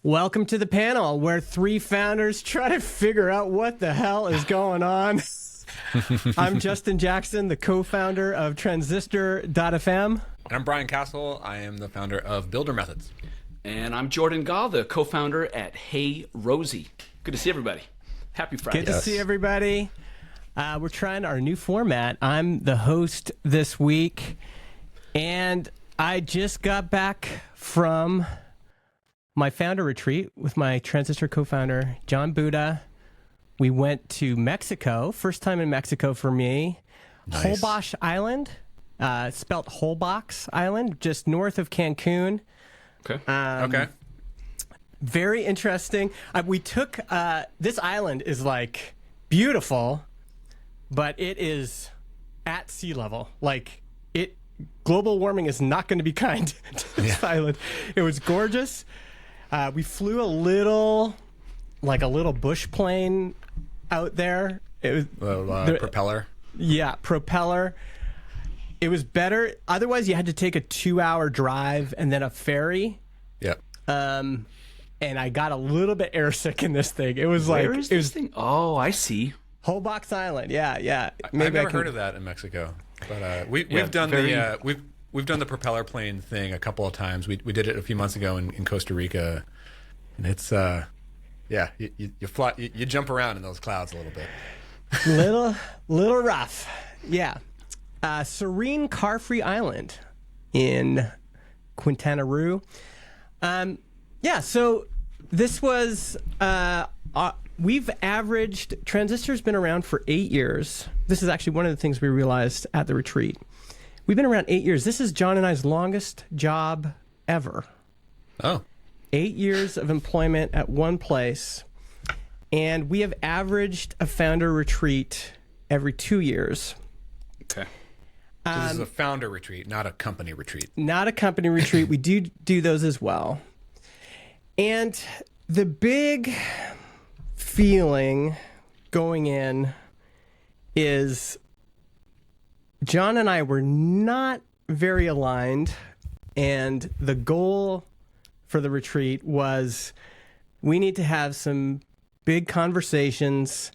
Welcome to the panel where three founders try to figure out what the hell is going on. I'm Justin Jackson, the co-founder of Transistor.fm. And I'm Brian Castle. I am the founder of Builder Methods. And I'm Jordan Gall, the co-founder at Hey Rosie. Good to see everybody. Happy Friday. Good to see everybody. We're trying our new format. I'm the host this week, and I just got back from my founder retreat with my Transistor co-founder, John Buda. We went to Mexico. First time in Mexico for me. Nice. Holbox Island, spelt Holbox Island, just north of Cancun. Okay. Okay. Very interesting. We took, this island is like beautiful, but it is at sea level. Like global warming is not going to be kind to this island. It was gorgeous. We flew a little bush plane out there. It was propeller. Yeah, propeller. It was better. Otherwise, you had to take a 2-hour drive and then a ferry. Yep. And I got a little bit airsick in this thing. It was Where is this thing? Oh, I see. Holbox Island. Yeah. I've never heard of that in Mexico, but we've done we've done the propeller plane thing a couple of times. We did it a few months ago in Costa Rica, and it's you fly, you jump around in those clouds a little bit. little rough. Yeah. Serene car-free island in Quintana Roo. So this was we've averaged, Transistor's been around for 8 years. This is actually one of the things we realized at the retreat. We've been around 8 years. This is John and I's longest job ever. Oh. 8 years of employment at one place. And we have averaged a founder retreat every 2 years. Okay. So this is a founder retreat, not a company retreat. Not a company retreat. We do those as well. And the big feeling going in is John and I were not very aligned, and the goal for the retreat was we need to have some big conversations,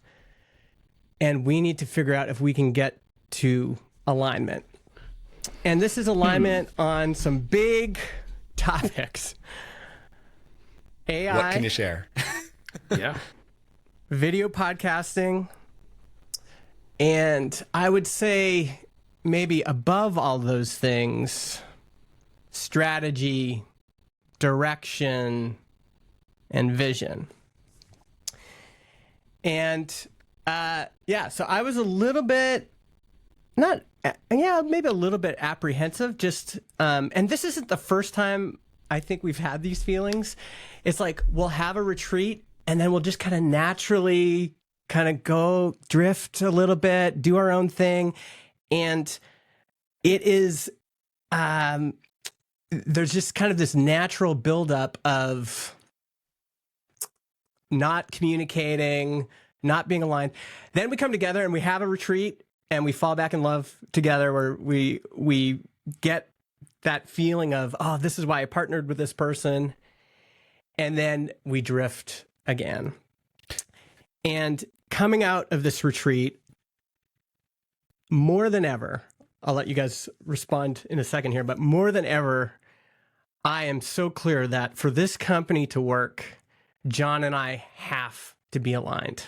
and we need to figure out if we can get to alignment. And this is alignment on some big topics. AI. What can you share? Yeah. Video podcasting. And I would say maybe above all those things, strategy, direction, and vision. And so I was a little bit, maybe a little bit apprehensive. Just, and this isn't the first time I think we've had these feelings. It's like we'll have a retreat and then we'll just kind of naturally kind of go drift a little bit, do our own thing. And it is, there's just kind of this natural buildup of not communicating, not being aligned. Then we come together and we have a retreat and we fall back in love together, where we get that feeling of, oh, this is why I partnered with this person. And then we drift again. And coming out of this retreat, more than ever, I'll let you guys respond in a second here, but more than ever, I am so clear that for this company to work, John and I have to be aligned.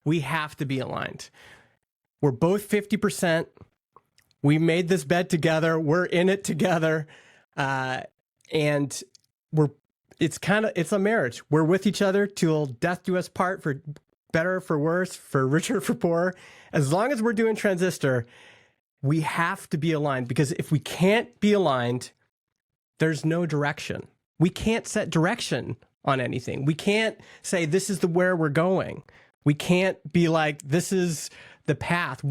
We have to be aligned. We're both 50%. We made this bet together. We're in it together. And it's a marriage. We're with each other till death do us part, for better, for worse, for richer, for poorer. As long as we're doing Transistor, we have to be aligned, because if we can't be aligned, there's no direction. We can't set direction on anything. We can't say this is where we're going. We can't be like, this is the path.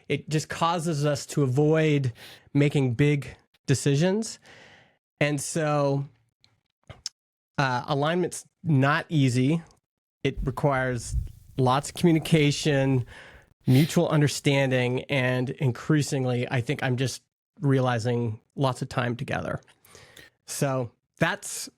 It just causes us to avoid making big decisions. And so alignment's not easy. It requires lots of communication, mutual understanding, and increasingly, I think I'm just realizing lots of time together. So that's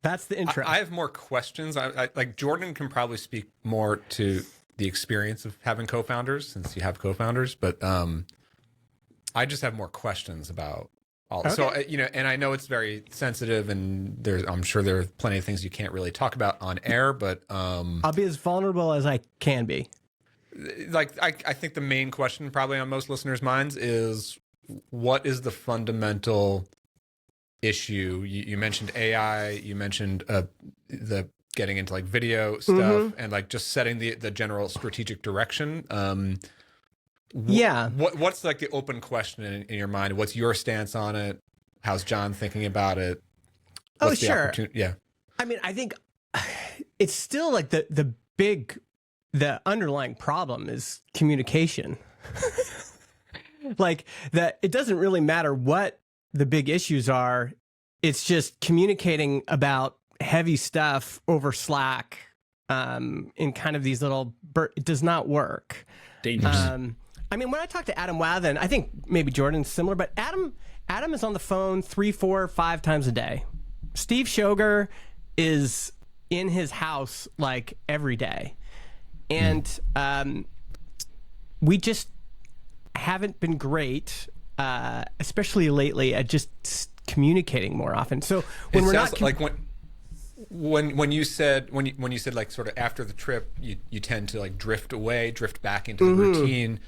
That's the intro. I have more questions. I like Jordan can probably speak more to the experience of having co-founders, since you have co-founders, but I just have more questions about all. Okay. So and I know it's very sensitive, and I'm sure there are plenty of things you can't really talk about on air, but I'll be as vulnerable as I can be. Like I think the main question probably on most listeners' minds is, what is the fundamental issue? You mentioned AI, you mentioned the getting into like video stuff, and like just setting the general strategic direction. What's like the open question in your mind? What's your stance on it? How's John thinking about it? What's the opportunity? Yeah. I mean, I think it's still like the underlying problem is communication. Like that, it doesn't really matter what the big issues are. It's just communicating about heavy stuff over Slack in kind of these little it does not work. Dangerous. I mean, when I talk to Adam Wathen, I think maybe Jordan's similar, but Adam is on the phone 3, 4, 5 times a day. Steve Shoger is in his house like every day. And we just haven't been great, especially lately, at just communicating more often. So when we're not like when you said like sort of after the trip, you tend to like drift back into the routine.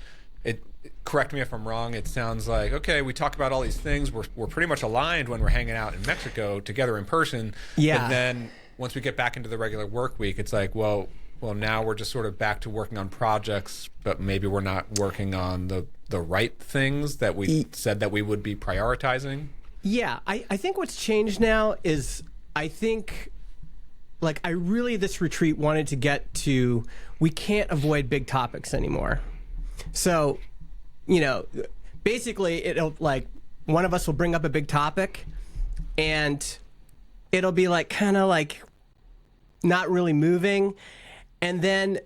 Correct me if I'm wrong. It sounds like, okay, we talk about all these things. We're pretty much aligned when we're hanging out in Mexico together in person. Yeah. But then once we get back into the regular work week, it's like, well, now we're just sort of back to working on projects, but maybe we're not working on the right things that we said that we would be prioritizing. Yeah, I think what's changed now is I think, like, I really, this retreat wanted to get to, we can't avoid big topics anymore. So, basically it'll like, one of us will bring up a big topic and it'll be like, kind of like not really moving. And then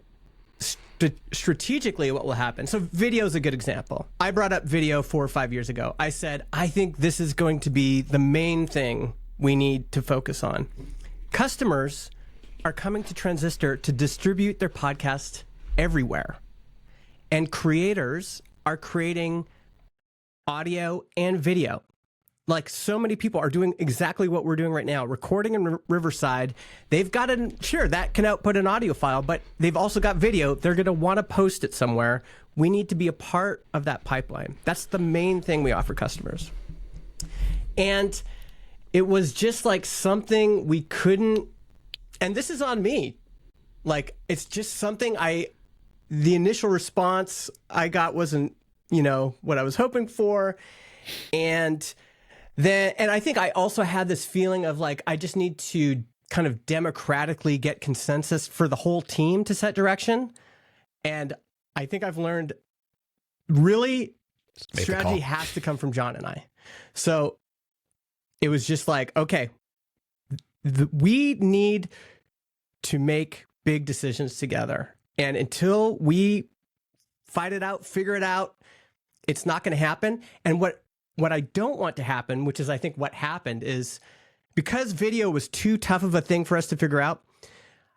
strategically what will happen. So video is a good example. I brought up video 4 or 5 years ago. I said, I think this is going to be the main thing we need to focus on. Customers are coming to Transistor to distribute their podcast everywhere. And creators are creating audio and video. Like, so many people are doing exactly what we're doing right now, recording in Riverside. They've got that can output an audio file, but they've also got video. They're going to want to post it somewhere. We need to be a part of that pipeline. That's the main thing we offer customers. And it was just like something we couldn't, and this is on me. Like, it's just something the initial response I got wasn't, what I was hoping for. And I think I also had this feeling of like, I just need to kind of democratically get consensus for the whole team to set direction. And I think I've learned really strategy has to come from John and I. So it was just like, okay, we need to make big decisions together. And until we fight it out, figure it out, it's not going to happen. And what I don't want to happen, which is I think what happened, is because video was too tough of a thing for us to figure out,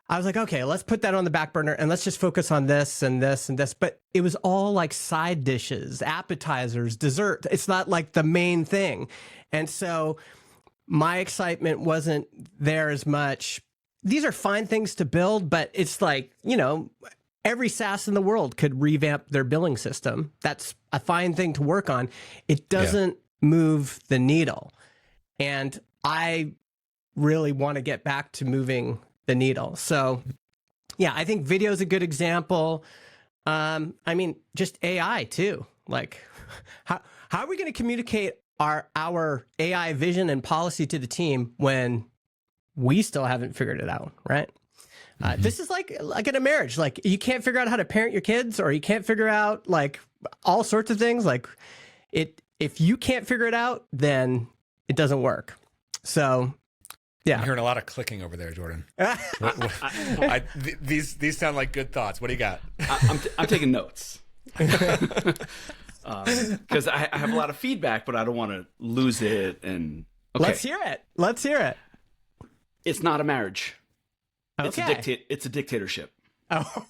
I was like, okay, let's put that on the back burner and let's just focus on this and this and this. But it was all like side dishes, appetizers, dessert. It's not like the main thing. And so my excitement wasn't there as much. These are fine things to build, but it's like, every SaaS in the world could revamp their billing system. That's a fine thing to work on. It doesn't move the needle. And I really want to get back to moving the needle. So yeah, I think video is a good example. I mean, just AI too. Like, how are we going to communicate our AI vision and policy to the team when we still haven't figured it out, right? This is like in a marriage. Like, you can't figure out how to parent your kids, or you can't figure out like all sorts of things. Like, if you can't figure it out, then it doesn't work. So, yeah. I'm hearing a lot of clicking over there, Jordan. These sound like good thoughts. What do you got? I'm taking notes. Because I have a lot of feedback, but I don't want to lose it. And okay. Let's hear it. It's not a marriage. Okay. It's a dictatorship. Oh.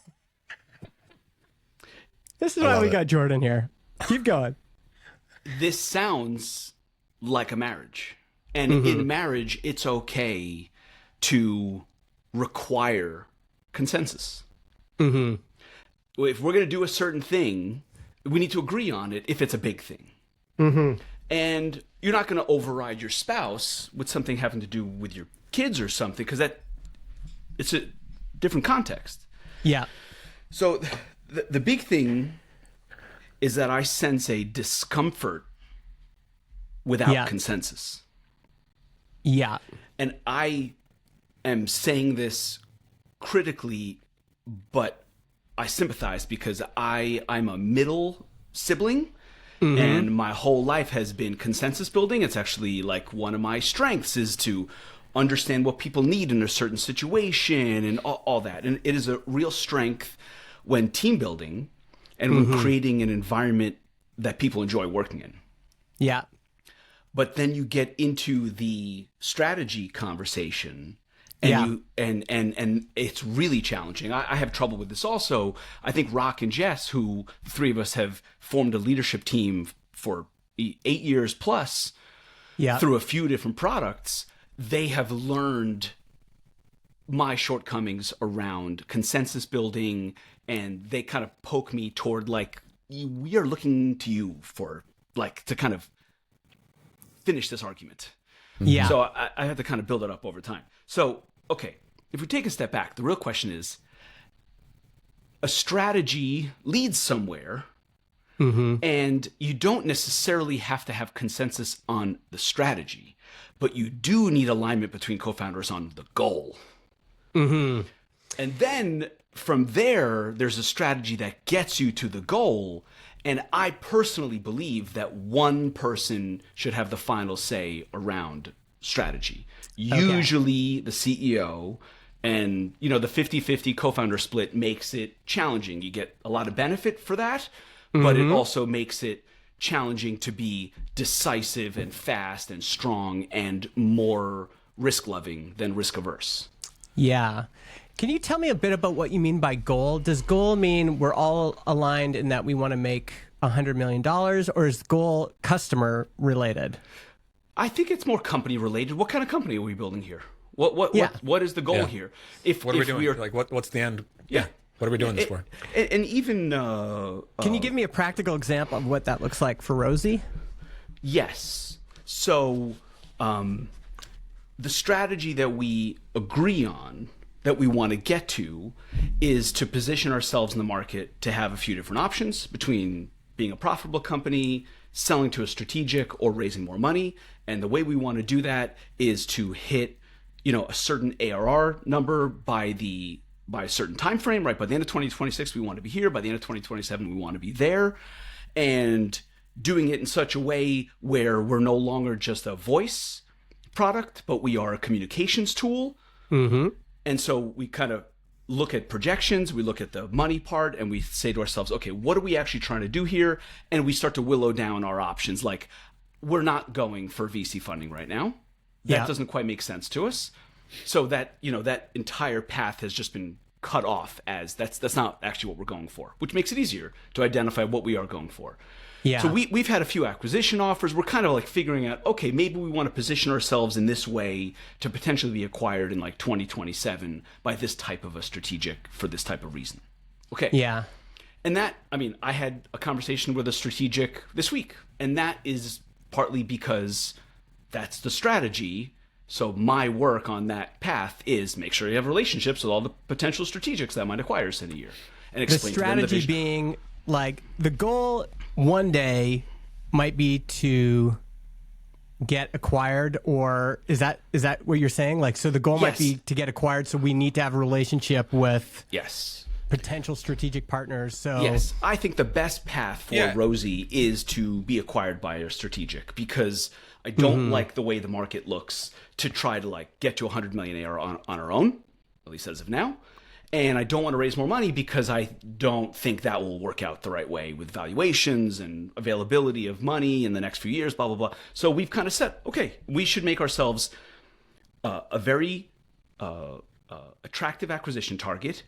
This is why we got Jordan here. Keep going. This sounds like a marriage. And in marriage, it's okay to require consensus. If we're going to do a certain thing, we need to agree on it if it's a big thing. And you're not going to override your spouse with something having to do with your kids or something, because it's a different context. Yeah. So the big thing is that I sense a discomfort without consensus. Yeah. And I am saying this critically, but I sympathize because I'm a middle sibling. And my whole life has been consensus building. It's actually like one of my strengths is to understand what people need in a certain situation and all that. And it is a real strength when team building and when creating an environment that people enjoy working in. Yeah. But then you get into the strategy conversation and and it's really challenging. I have trouble with this also. I think Rock and Jess, who the three of us have formed a leadership team for 8 years plus through a few different products, they have learned my shortcomings around consensus building, and they kind of poke me toward like, we are looking to you for like to kind of finish this argument. Yeah. So I have to kind of build it up over time. So, okay, if we take a step back, the real question is, a strategy leads somewhere, and you don't necessarily have to have consensus on the strategy, but you do need alignment between co-founders on the goal. And then from there, there's a strategy that gets you to the goal. And I personally believe that one person should have the final say around strategy. Usually the CEO, and the 50-50 co-founder split makes it challenging. You get a lot of benefit for that, but it also makes it challenging to be decisive and fast and strong and more risk-loving than risk-averse. Yeah. Can you tell me a bit about what you mean by goal? Does goal mean we're all aligned in that we want to make $100 million, or is goal customer related? I think it's more company related. What kind of company are we building here? What is the goal here? What are we doing? Like what's the end? Yeah. What are we doing this for? And even can you give me a practical example of what that looks like for Rosie? Yes. So the strategy that we agree on, that we want to get to, is to position ourselves in the market to have a few different options between being a profitable company, selling to a strategic, or raising more money. And the way we want to do that is to hit, a certain ARR number by a certain time frame, right? By the end of 2026, we want to be here. By the end of 2027, we want to be there. And doing it in such a way where we're no longer just a voice product, but we are a communications tool. And so we kind of look at projections, we look at the money part, and we say to ourselves, okay, what are we actually trying to do here? And we start to willow down our options. Like, we're not going for VC funding right now. That doesn't quite make sense to us. So that, that entire path has just been cut off as that's not actually what we're going for, which makes it easier to identify what we are going for. Yeah. So we've had a few acquisition offers. We're kind of like figuring out, okay, maybe we want to position ourselves in this way to potentially be acquired in like 2027 by this type of a strategic for this type of reason. Okay. Yeah. And that, I had a conversation with a strategic this week, and that is partly because that's the strategy. So my work on that path is make sure you have relationships with all the potential strategics that might acquire us in a year, and explain the strategy to them the vision. Being like the goal one day might be to get acquired, or is that what you're saying? Like, so the goal might be to get acquired, so we need to have a relationship with potential strategic partners. So yes, I think the best path for Rosie is to be acquired by a strategic, because I don't like the way the market looks to try to like get to 100 million AR on our own, at least as of now. And I don't want to raise more money because I don't think that will work out the right way with valuations and availability of money in the next few years, blah, blah, blah. So we've kind of said, okay, we should make ourselves a very attractive acquisition target,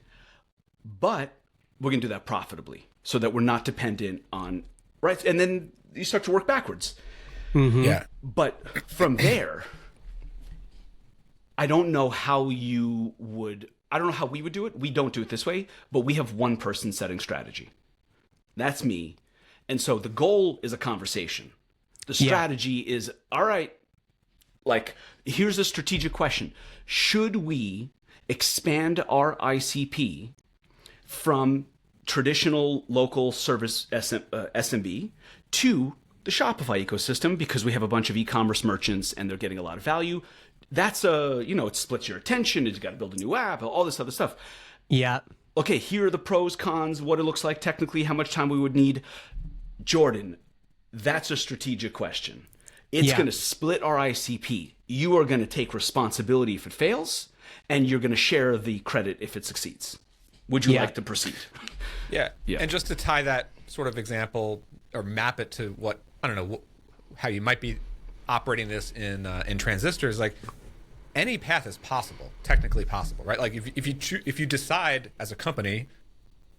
but we're going to do that profitably so that we're not dependent on, right? And then you start to work backwards. Mm-hmm. Yeah. But from there, I don't know how you would, I don't know how we would do it. We don't do it this way, but we have one person setting strategy. That's me. And so the goal is a conversation. The strategy is, all right, like, here's a strategic question. Should we expand our ICP from traditional local service SMB to the Shopify ecosystem because we have a bunch of e-commerce merchants and they're getting a lot of value? That's it splits your attention. You've got to build a new app, all this other stuff. Yeah. Okay, here are the pros, cons, what it looks like technically, how much time we would need. Jordan, that's a strategic question. It's going to split our ICP. You are going to take responsibility if it fails, and you're going to share the credit if it succeeds. Would you like to proceed? Yeah. And just to tie that sort of example or map it to what, I don't know, how you might be operating this in transistors, like any path is possible, technically possible, right? Like if you decide as a company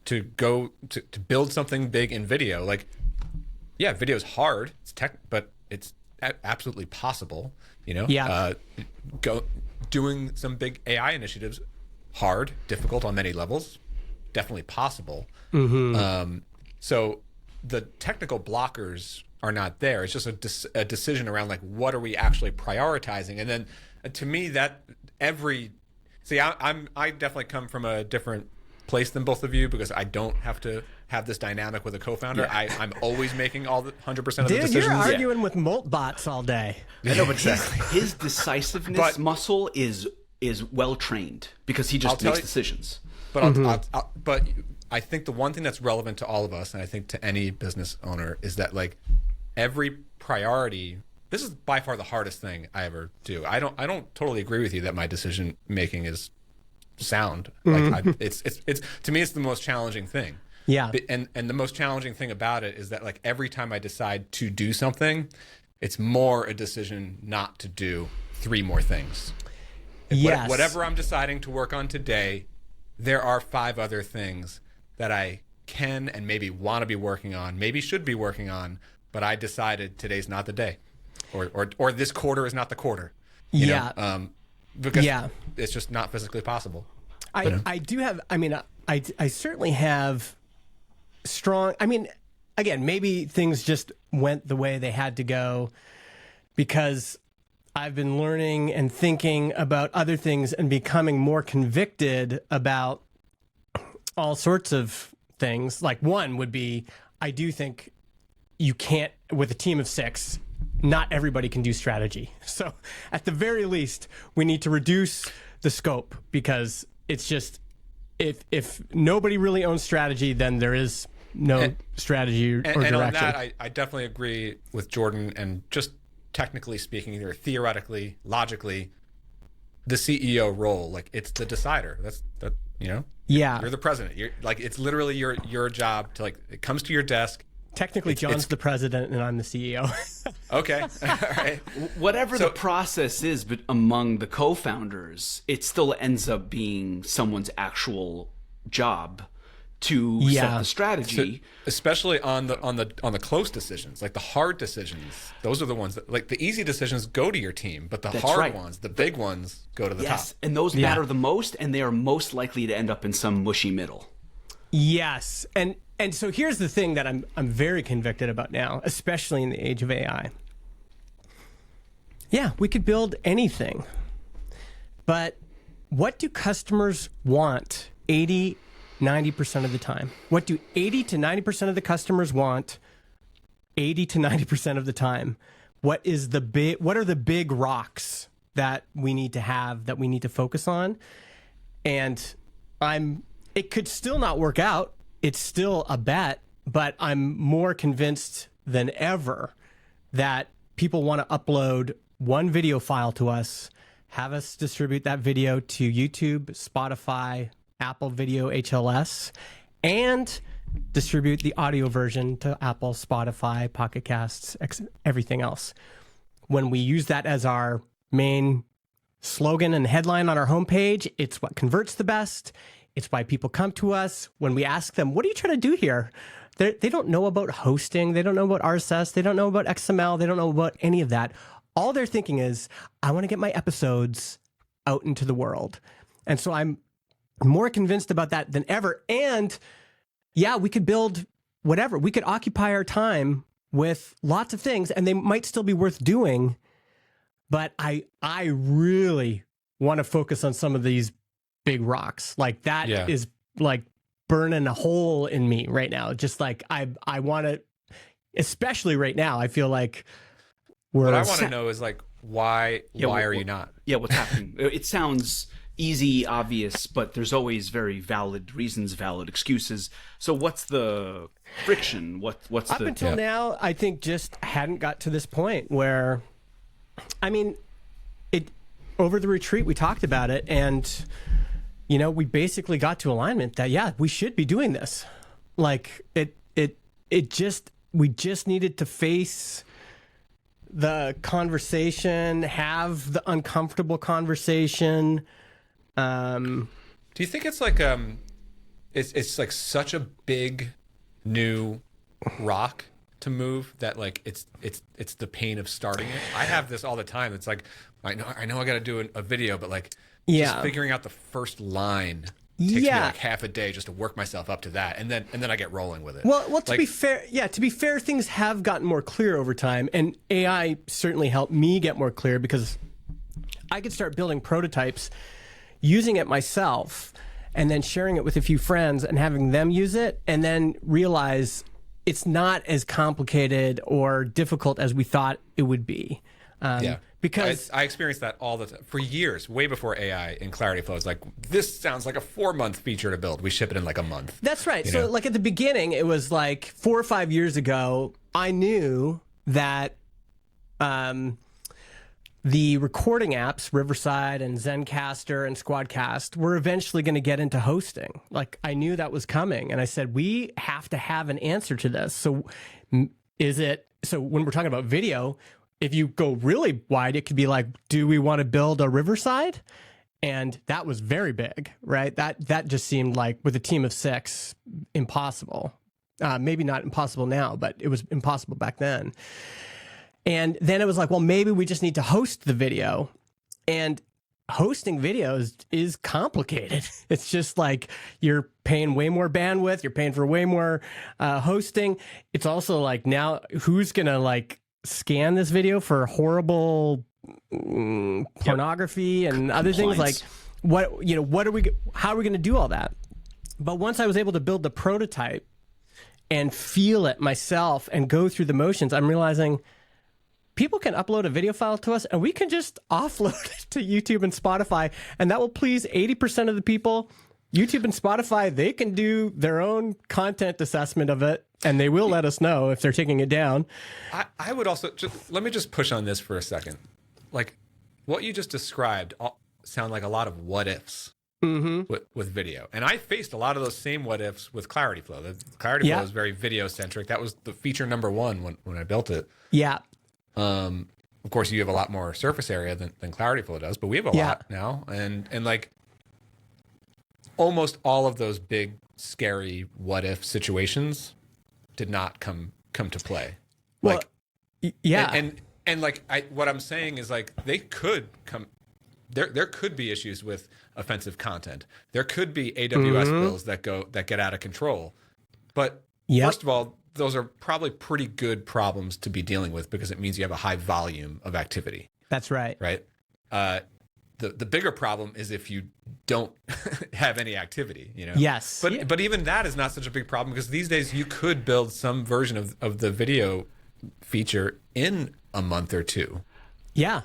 to go to build something big in video, like, yeah, video is hard, but it's absolutely possible, doing some big AI initiatives, hard, difficult on many levels, definitely possible. Mm-hmm. So the technical blockers are not there. It's just a decision around, like, what are we actually prioritizing? And then to me, that I definitely come from a different place than both of you because I don't have to have this dynamic with a co-founder. Yeah. I'm always making all the 100% of the decisions. Dude, you're arguing with molt bots all day. I know, but his decisiveness muscle is well trained because he just makes decisions. But but I think the one thing that's relevant to all of us, and I think to any business owner, is that, like, every priority. This is by far the hardest thing I ever do. I don't totally agree with you that my decision making is sound. Like, it's to me, it's the most challenging thing. Yeah. And the most challenging thing about it is that, like, every time I decide to do something, it's more a decision not to do 3 more things. Yes. Whatever I'm deciding to work on today, there are 5 other things that I can and maybe want to be working on, maybe should be working on, but I decided today's not the day, or this quarter is not the quarter. You know? Because it's just not physically possible. I do have. I mean, I certainly have strong. I mean, again, maybe things just went the way they had to go because I've been learning and thinking about other things and becoming more convicted about all sorts of things. Like, one would be, I do think you can't, with a team of 6, not everybody can do strategy. So at the very least, we need to reduce the scope because it's just, if nobody really owns strategy, then there is no strategy or direction. And on that, I definitely agree with Jordan. And just technically speaking, either theoretically, logically, the CEO role, like, it's the decider. Yeah. You're the president. You're, like, it's literally your job to, like, it comes to your desk. Technically, John's the president and I'm the CEO. Okay. All right. Whatever the process is, but among the co-founders, it still ends up being someone's actual job to set the strategy. So, especially on the close decisions, like the hard decisions. Those are the ones that, like, the easy decisions go to your team, but the hard ones, the big ones, go to the top. Yes, and those matter the most, and they are most likely to end up in some mushy middle. Yes, and so here's the thing that I'm very convicted about now, especially in the age of AI. Yeah, we could build anything, but what do customers want 80-90% of the time? What do 80 to 90% of the customers want 80 to 90% of the time? What are the big rocks that we need to have, that we need to focus on? And it could still not work out. It's still a bet, but I'm more convinced than ever that people want to upload one video file to us, have us distribute that video to YouTube, Spotify, Apple Video HLS, and distribute the audio version to Apple, Spotify, Pocket Casts, everything else. When we use that as our main slogan and headline on our homepage. It's what converts the best. It's why people come to us when we ask them, what are you trying to do here? They don't know about hosting. They don't know about RSS. They don't know about XML. They don't know about any of that. All they're thinking is, I want to get my episodes out into the world. And so I'm more convinced about that than ever. And yeah, we could build whatever. We could occupy our time with lots of things, and they might still be worth doing. But I really want to focus on some of these big rocks. Like that is like burning a hole in me right now. Just like I want to, especially right now, I feel like what I want to know is like, why are you not? Yeah, what's happening? It sounds easy, obvious, but there's always very valid reasons, valid excuses. So what's the friction? What's up until now, I think just hadn't got to this point where, I mean, over the retreat we talked about it, and we basically got to alignment that we should be doing this. Like we just needed to face the conversation, have the uncomfortable conversation. Do you think it's like it's like such a big new rock to move that like it's the pain of starting it? I have this all the time. It's like I know I got to do a video, but like just figuring out the first line takes me like half a day just to work myself up to that, and then I get rolling with it. Well, to be fair, things have gotten more clear over time, and AI certainly helped me get more clear because I could start building prototypes, using it myself, and then sharing it with a few friends and having them use it, and then realize it's not as complicated or difficult as we thought it would be. Because I experienced that all the time for years, way before AI and Clarity Flow. It's like, this sounds like a 4-month feature to build. We ship it in like a month. That's right. So like at the beginning, it was like 4 or 5 years ago, I knew that the recording apps, Riverside and Zencaster and Squadcast, were eventually going to get into hosting. Like I knew that was coming. And I said, we have to have an answer to this. So when we're talking about video, if you go really wide, it could be like, do we want to build a Riverside? And that was very big, right? That just seemed like, with a team of 6, impossible. Maybe not impossible now, but it was impossible back then. And then it was like, well, maybe we just need to host the video. And hosting videos is complicated. It's just like you're paying way more bandwidth. You're paying for way more hosting. It's also like, now who's going to like scan this video for horrible pornography and other things? Like how are we going to do all that? But once I was able to build the prototype and feel it myself and go through the motions, I'm realizing people can upload a video file to us and we can just offload it to YouTube and Spotify, and that will please 80% of the people. YouTube and Spotify, they can do their own content assessment of it, and they will let us know if they're taking it down. I would also let me just push on this for a second. Like what you just described sound like a lot of what ifs with video, and I faced a lot of those same what ifs with Clarity Flow. The Clarity Flow is very video centric. That was the feature number 1 when I built it. Yeah. Of course, you have a lot more surface area than Clarity Flow does, but we have a lot now, and like almost all of those big, scary what if situations did not come to play. Well, and like what I'm saying is like they could come. There could be issues with offensive content. There could be AWS bills that get out of control. But first of all, those are probably pretty good problems to be dealing with because it means you have a high volume of activity. That's right. Right. The bigger problem is if you don't have any activity, Yes. But even that is not such a big problem because these days you could build some version of the video feature in a month or 2. Yeah.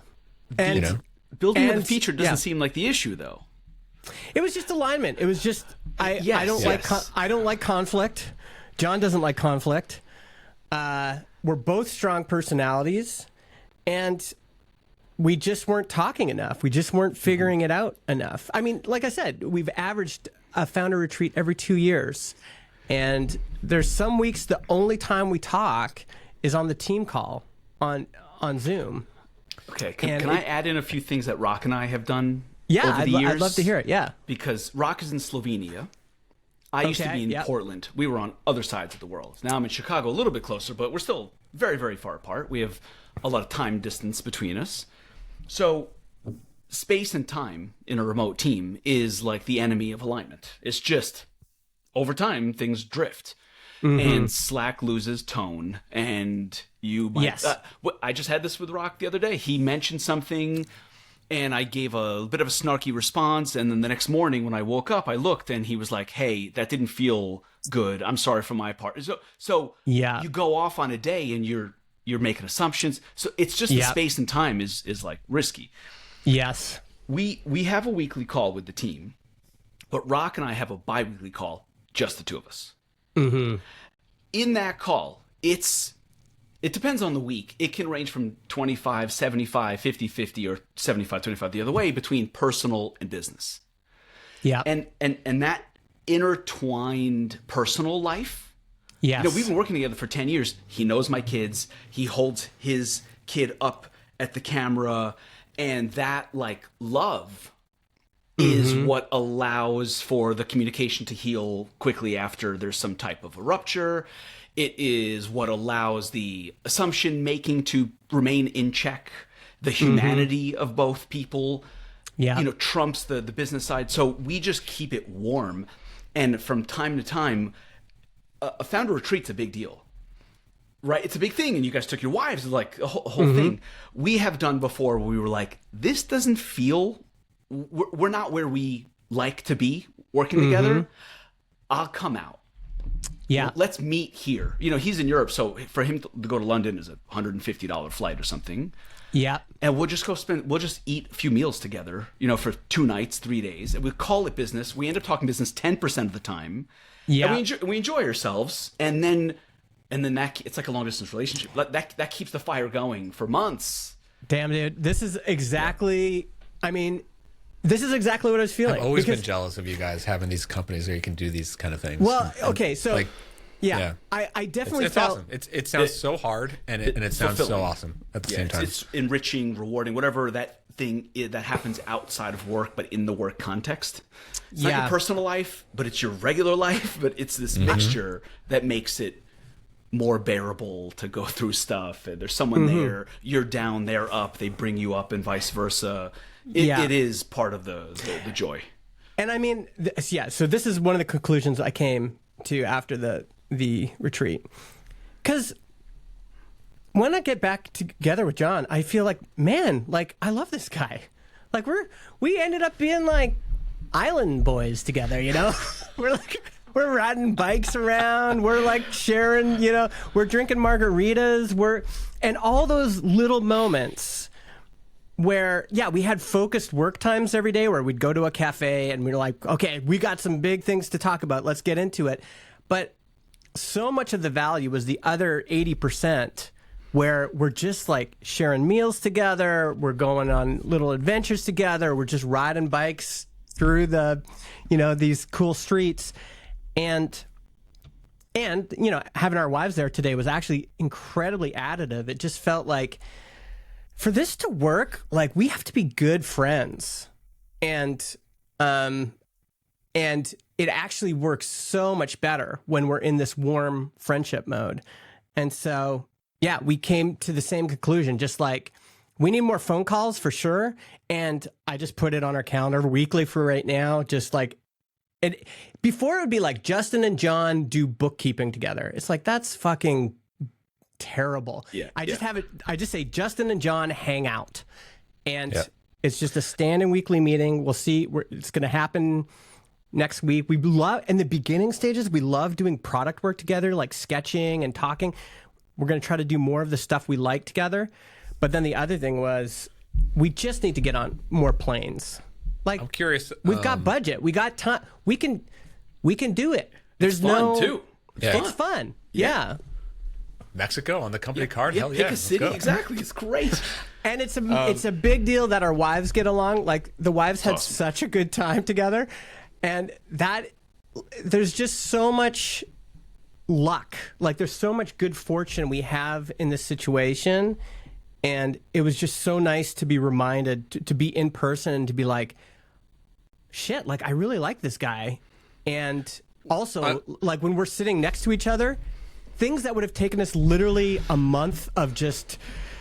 And building the feature doesn't seem like the issue, though. It was just alignment. It was just I don't like conflict. John doesn't like conflict. We're both strong personalities, and we just weren't talking enough. We just weren't figuring it out enough. I mean, like I said, we've averaged a founder retreat every 2 years, and there's some weeks the only time we talk is on the team call on Zoom. Okay, can I add in a few things that Rock and I have done over the years? I'd love to hear it, yeah. Because Rock is in Slovenia. I used to be in Portland. We were on other sides of the world. Now I'm in Chicago, a little bit closer, but we're still very, very far apart. We have a lot of time distance between us. So space and time in a remote team is like the enemy of alignment. It's just, over time, things drift. And Slack loses tone, and you might... Yes. I just had this with Rock the other day. He mentioned something, and I gave a bit of a snarky response, and then the next morning when I woke up, I looked, and he was like, hey, that didn't feel good. I'm sorry for my part. So you go off on a day, and you're making assumptions. So it's just the space and time is like risky. Yes. We have a weekly call with the team, but Rock and I have a bi-weekly call, just the two of us. In that call, it depends on the week. It can range from 25, 75, 50, 50, or 75, 25 the other way between personal and business. Yeah. And that intertwined personal life. Yes. You know, we've been working together for 10 years. He knows my kids. He holds his kid up at the camera, and that like love is what allows for the communication to heal quickly after there's some type of a rupture. It is what allows the assumption making to remain in check. The humanity of both people, trumps the business side. So we just keep it warm. And from time to time, a founder retreat's a big deal, right? It's a big thing. And you guys took your wives, like a whole thing. We have done before where we were like, this doesn't feel... We're not where we like to be working together. I'll come out. Yeah. Let's meet here. You know, he's in Europe, so for him to go to London is a $150 flight or something. Yeah. And we'll just eat a few meals together, for 2 nights, 3 days. And we call it business. We end up talking business 10% of the time. Yeah. And we enjoy ourselves. And then that it's like a long distance relationship. That keeps the fire going for months. Damn, dude. This is exactly what I was feeling. I've always been jealous of you guys having these companies where you can do these kind of things. Well, okay, so I definitely felt... awesome. It sounds so hard, and it sounds fulfilling. So awesome at the same time. It's enriching, rewarding, whatever that thing is that happens outside of work, but in the work context. It's not your personal life, but it's your regular life, but it's this mixture that makes it more bearable to go through stuff. And there's someone there, you're down, they're up, they bring you up, and vice versa. It is part of the joy. And I mean, so this is one of the conclusions I came to after the retreat. Because when I get back together with John, I feel like, man, like, I love this guy. Like, we ended up being like island boys together, We're riding bikes around. We're like sharing, we're drinking margaritas. And all those little moments where, we had focused work times every day where we'd go to a cafe and we were like, okay, we got some big things to talk about. Let's get into it. But so much of the value was the other 80% where we're just like sharing meals together. We're going on little adventures together. We're just riding bikes through these cool streets. And having our wives there today was actually incredibly additive. It just felt like, for this to work, like, we have to be good friends, and it actually works so much better when we're in this warm friendship mode. And so, we came to the same conclusion, just like, we need more phone calls for sure. And I just put it on our calendar weekly for right now, just like, before it would be like Justin and John do bookkeeping together. It's like, that's fucking terrible. I just say Justin and John hang out, and it's just a standing weekly meeting. We'll see it's going to happen next week. We love, in the beginning stages, we love doing product work together, like sketching and talking. We're going to try to do more of the stuff we like together. But then the other thing was, we just need to get on more planes. Like, I'm curious. We've got budget. We got time. We can do it. There's fun too. It's fun. Yeah. Mexico on the company card. Hell pick a city. Exactly. It's great. And it's a big deal that our wives get along. Like, the wives had such a good time together, and that there's just so much luck. Like, there's so much good fortune we have in this situation, And it was just so nice to be reminded to be in person and to be like, shit, like I really like this guy. And also, like when we're sitting next to each other, things that would have taken us literally a month of just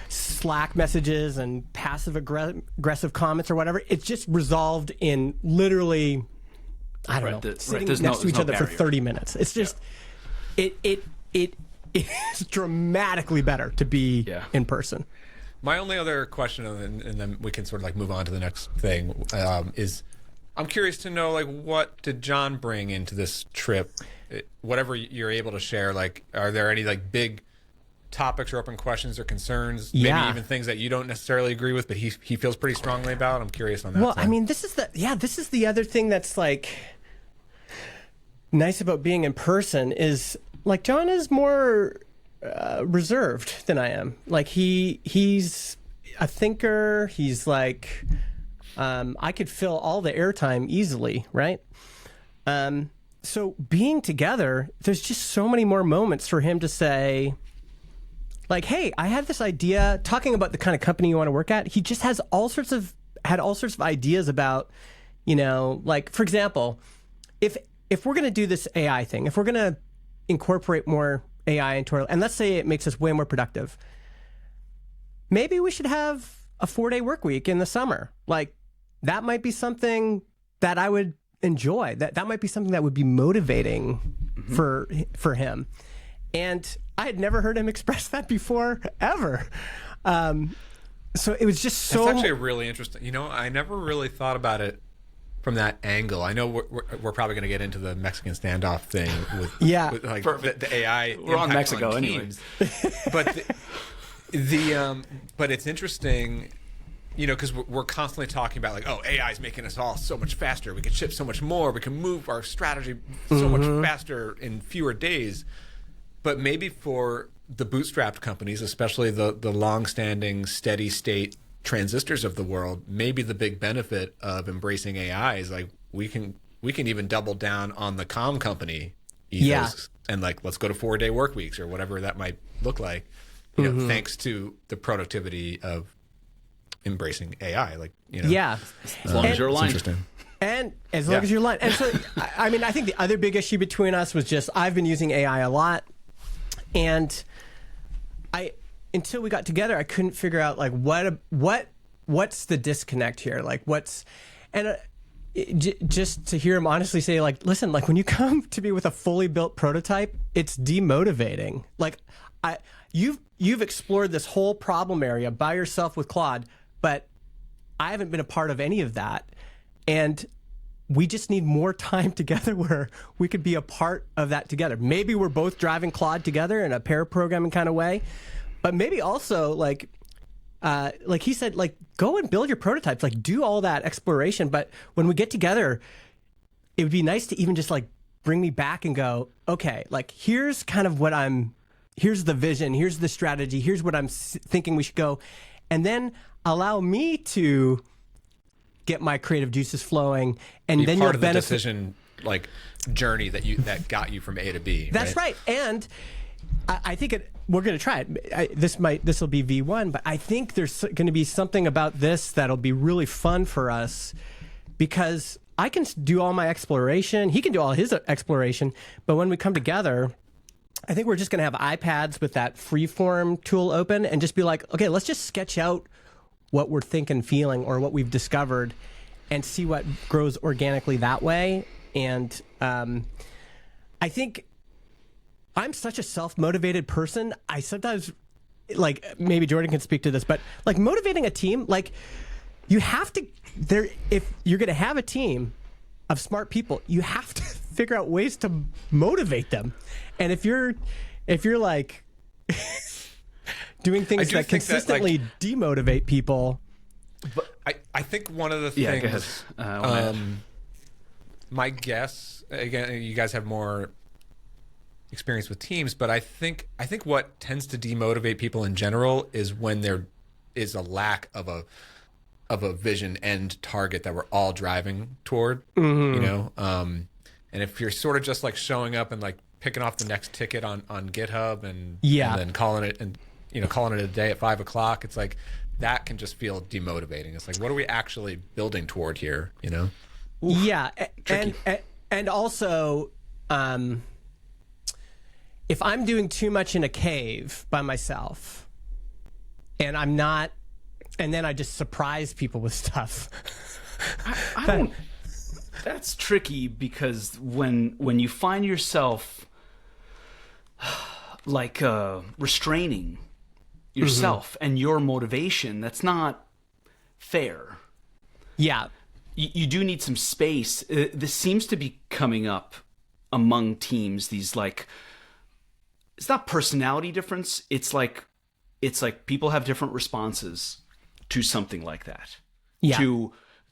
Slack messages and passive aggressive comments or whatever, it's just resolved in literally, I don't know, sitting next to each other for 30 minutes. It's just, it's dramatically better to be in person. My only other question, and then we can sort of like move on to the next thing, is I'm curious to know, like, what did John bring into this trip? Whatever you're able to share, like, are there any like big topics or open questions or concerns, maybe even things that you don't necessarily agree with, but he feels pretty strongly about? I'm curious on that. Well, side. I mean, this is the other thing that's like nice about being in person is like John is more reserved than I am. Like he's a thinker. He's like I could fill all the airtime easily, right? So being together, there's just so many more moments for him to say, like, hey, I had this idea, talking about the kind of company you want to work at. He just had all sorts of ideas about, you know, like, for example, if we're going to do this AI thing, if we're going to incorporate more AI into our, and let's say it makes us way more productive, maybe we should have a 4-day work week in the summer. Like, that might be something that I would enjoy. That might be something that would be motivating for him. And I had never heard him express that before, ever. So it was just so... It's actually really interesting. You know, I never really thought about it from that angle. I know we're probably going to get into the Mexican standoff thing with, with like the AI. We're on Mexico anyways. But but it's interesting, you know, because we're constantly talking about like, oh, AI is making us all so much faster. We can ship so much more. We can move our strategy so much faster in fewer days. But maybe for the bootstrapped companies, especially the long-standing steady state transistors of the world, maybe the big benefit of embracing AI is like we can even double down on the comm company ethos and like let's go to 4-day work weeks or whatever that might look like. You know, thanks to the productivity of embracing AI, like, you know, as long as you're aligned. Interesting. And as long as you're aligned. And so, I mean, I think the other big issue between us was just I've been using AI a lot. And until we got together, I couldn't figure out like what's the disconnect here? Like just to hear him honestly say like, listen, like when you come to me with a fully built prototype, it's demotivating. Like you've explored this whole problem area by yourself with Claude, but I haven't been a part of any of that. And we just need more time together where we could be a part of that together. Maybe we're both driving Claude together in a pair programming kind of way, but maybe also like he said, like go and build your prototypes, like do all that exploration. But when we get together, it would be nice to even just like bring me back and go, okay, like here's kind of here's the vision, here's the strategy, here's what I'm thinking we should go. And then allow me to get my creative juices flowing, and then you'll benefit. The decision like journey that got you from A to B. That's right. And I think we're going to try it. This will be V1, but I think there's going to be something about this that'll be really fun for us because I can do all my exploration. He can do all his exploration, but when we come together, I think we're just going to have iPads with that freeform tool open and just be like, okay, let's just sketch out what we're thinking, feeling, or what we've discovered and see what grows organically that way. And I think I'm such a self-motivated person. I sometimes, like, maybe Jordan can speak to this, but like motivating a team, like you have to, if you're going to have a team of smart people, you have to figure out ways to motivate them. And if you're like doing things that consistently demotivate people. But I think one of the things, my guess, again, you guys have more experience with teams, but I think what tends to demotivate people in general is when there is a lack of a vision end target that we're all driving toward, you know? And if you're sort of just like showing up and like picking off the next ticket on GitHub and then calling it, and calling it a day at 5 o'clock. It's like that can just feel demotivating. It's like, what are we actually building toward here? Oof, yeah, and also, if I'm doing too much in a cave by myself, and I'm not, and then I just surprise people with stuff. I don't. That's tricky because when you find yourself like restraining yourself and your motivation, that's not fair. Yeah. You do need some space. This seems to be coming up among teams. These like, it's not personality difference. It's like people have different responses to something like that. Yeah.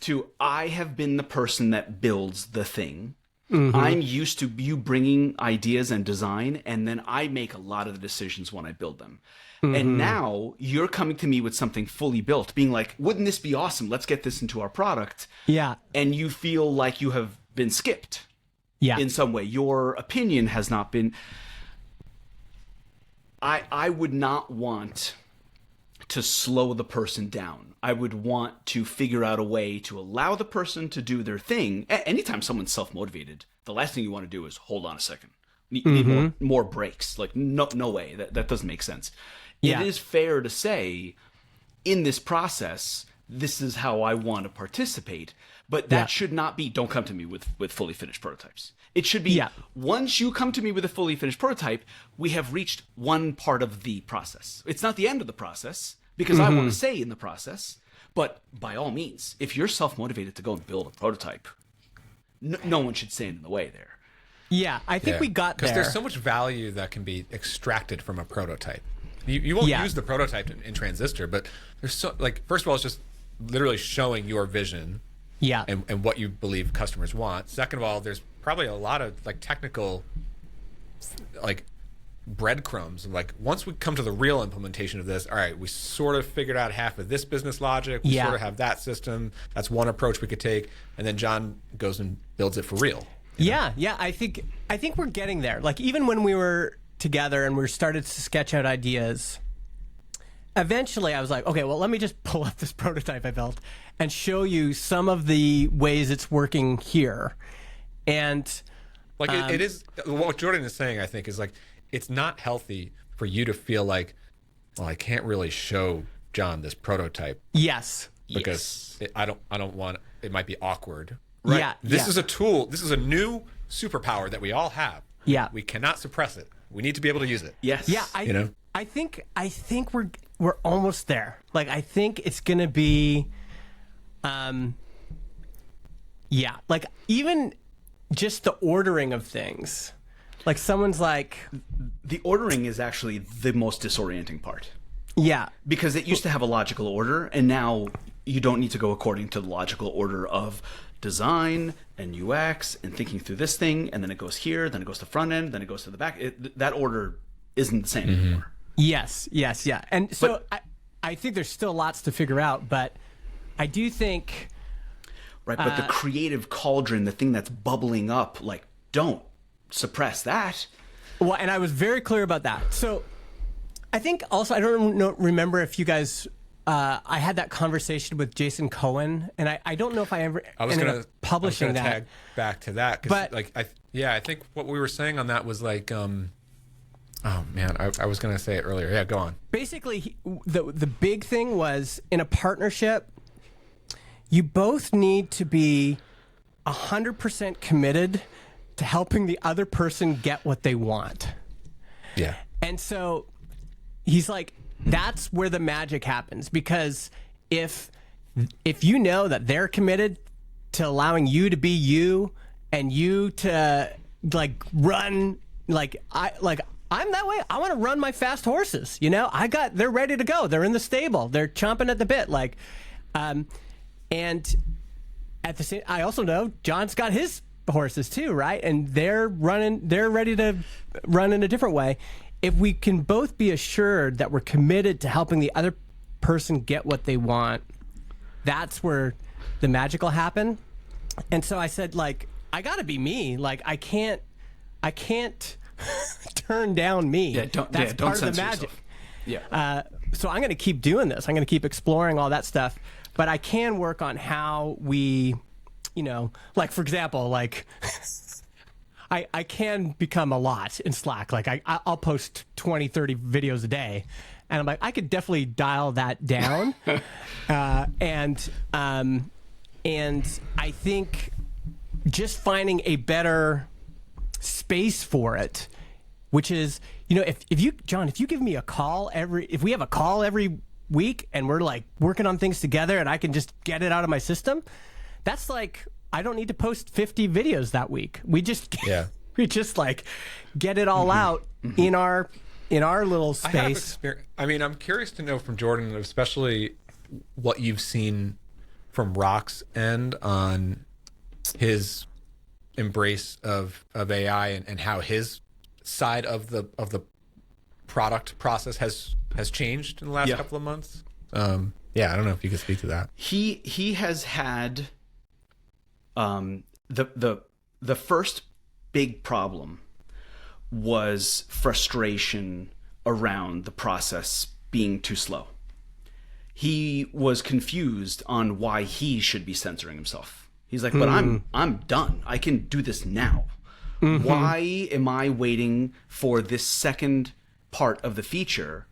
To I have been the person that builds the thing. I'm used to you bringing ideas and design, and then I make a lot of the decisions when I build them. And now you're coming to me with something fully built, being like, wouldn't this be awesome? Let's get this into our product. Yeah. And you feel like you have been skipped in some way. Your opinion has not been... I would not want to slow the person down. I would want to figure out a way to allow the person to do their thing. Anytime someone's self-motivated, the last thing you want to do is, hold on a second. You need more breaks. Like, no way. That doesn't make sense. Yeah. It is fair to say, in this process, this is how I want to participate. But that should not be, don't come to me with fully finished prototypes. It should be, once you come to me with a fully finished prototype, we have reached one part of the process. It's not the end of the process, because I want to say in the process. But by all means, if you're self-motivated to go and build a prototype, no one should stand in the way there. Yeah, I think we got there. Because there's so much value that can be extracted from a prototype. You won't use the prototype in Transistor, but there's so, like, first of all, it's just literally showing your vision and what you believe customers want. Second of all, there's probably a lot of like technical like breadcrumbs. Like, once we come to the real implementation of this, all right, we sort of figured out half of this business logic. We sort of have that system. That's one approach we could take. And then John goes and builds it for real. Yeah. I think we're getting there. Like, even when we were together and we started to sketch out ideas, eventually I was like, okay, well, let me just pull up this prototype I built and show you some of the ways it's working here. And like, it is what Jordan is saying, I think, is like, it's not healthy for you to feel like, well, I can't really show John this prototype. Yes. Because I don't want, it might be awkward. Right? Yeah. This is a tool. This is a new superpower that we all have. Yeah. We cannot suppress it. We need to be able to use it. Yes. Yeah. I think we're almost there. Like, I think it's gonna be, like, even just the ordering of things. Like, someone's like, the ordering is actually the most disorienting part. Yeah. Because it used to have a logical order, and now you don't need to go according to the logical order of design and UX and thinking through this thing, and then it goes here, then it goes to front end, then it goes to the back. That order isn't the same anymore. Yes. And so I think there's still lots to figure out, but I do think... Right, but the creative cauldron, the thing that's bubbling up, like, don't suppress that. Well, and I was very clear about that. So I think also, I don't remember if you guys... I had that conversation with Jason Cohen, and I don't know if I ever ended up publishing that. Tag back to that, because I think what we were saying on that was like, oh man, I was going to say it earlier. Yeah, go on. Basically, the big thing was, in a partnership, you both need to be 100% committed to helping the other person get what they want. Yeah. And so he's like, that's where the magic happens, because if you know that they're committed to allowing you to be you and you to like run, like I'm that way. I want to run my fast horses, they're ready to go. They're in the stable. They're chomping at the bit. Like, and at the same, I also know John's got his horses too, right? And they're ready to run in a different way. If we can both be assured that we're committed to helping the other person get what they want, that's where the magic will happen. And so I said, like, I gotta be me. Like, I can't turn down me. Yeah, don't that's don't part of the censor magic. yourself. Yeah. So I'm going to keep doing this. I'm going to keep exploring all that stuff. But I can work on how we, like, for example, like, I can become a lot in Slack. Like, I'll post 20, 30 videos a day. And I'm like, I could definitely dial that down. And I think just finding a better space for it, which is, if you, John, if you give me a call if we have a call every week and we're like working on things together and I can just get it out of my system, that's like, I don't need to post 50 videos that week. We just, we just like get it all out in our little space. I'm curious to know from Jordan, especially what you've seen from Rock's end on his embrace of AI and how his side of the product process has changed in the last couple of months. I don't know if you could speak to that. He has had the first big problem was frustration around the process being too slow. He was confused on why he should be censoring himself. He's like, but I'm done. I can do this now. Why am I waiting for this second part of the feature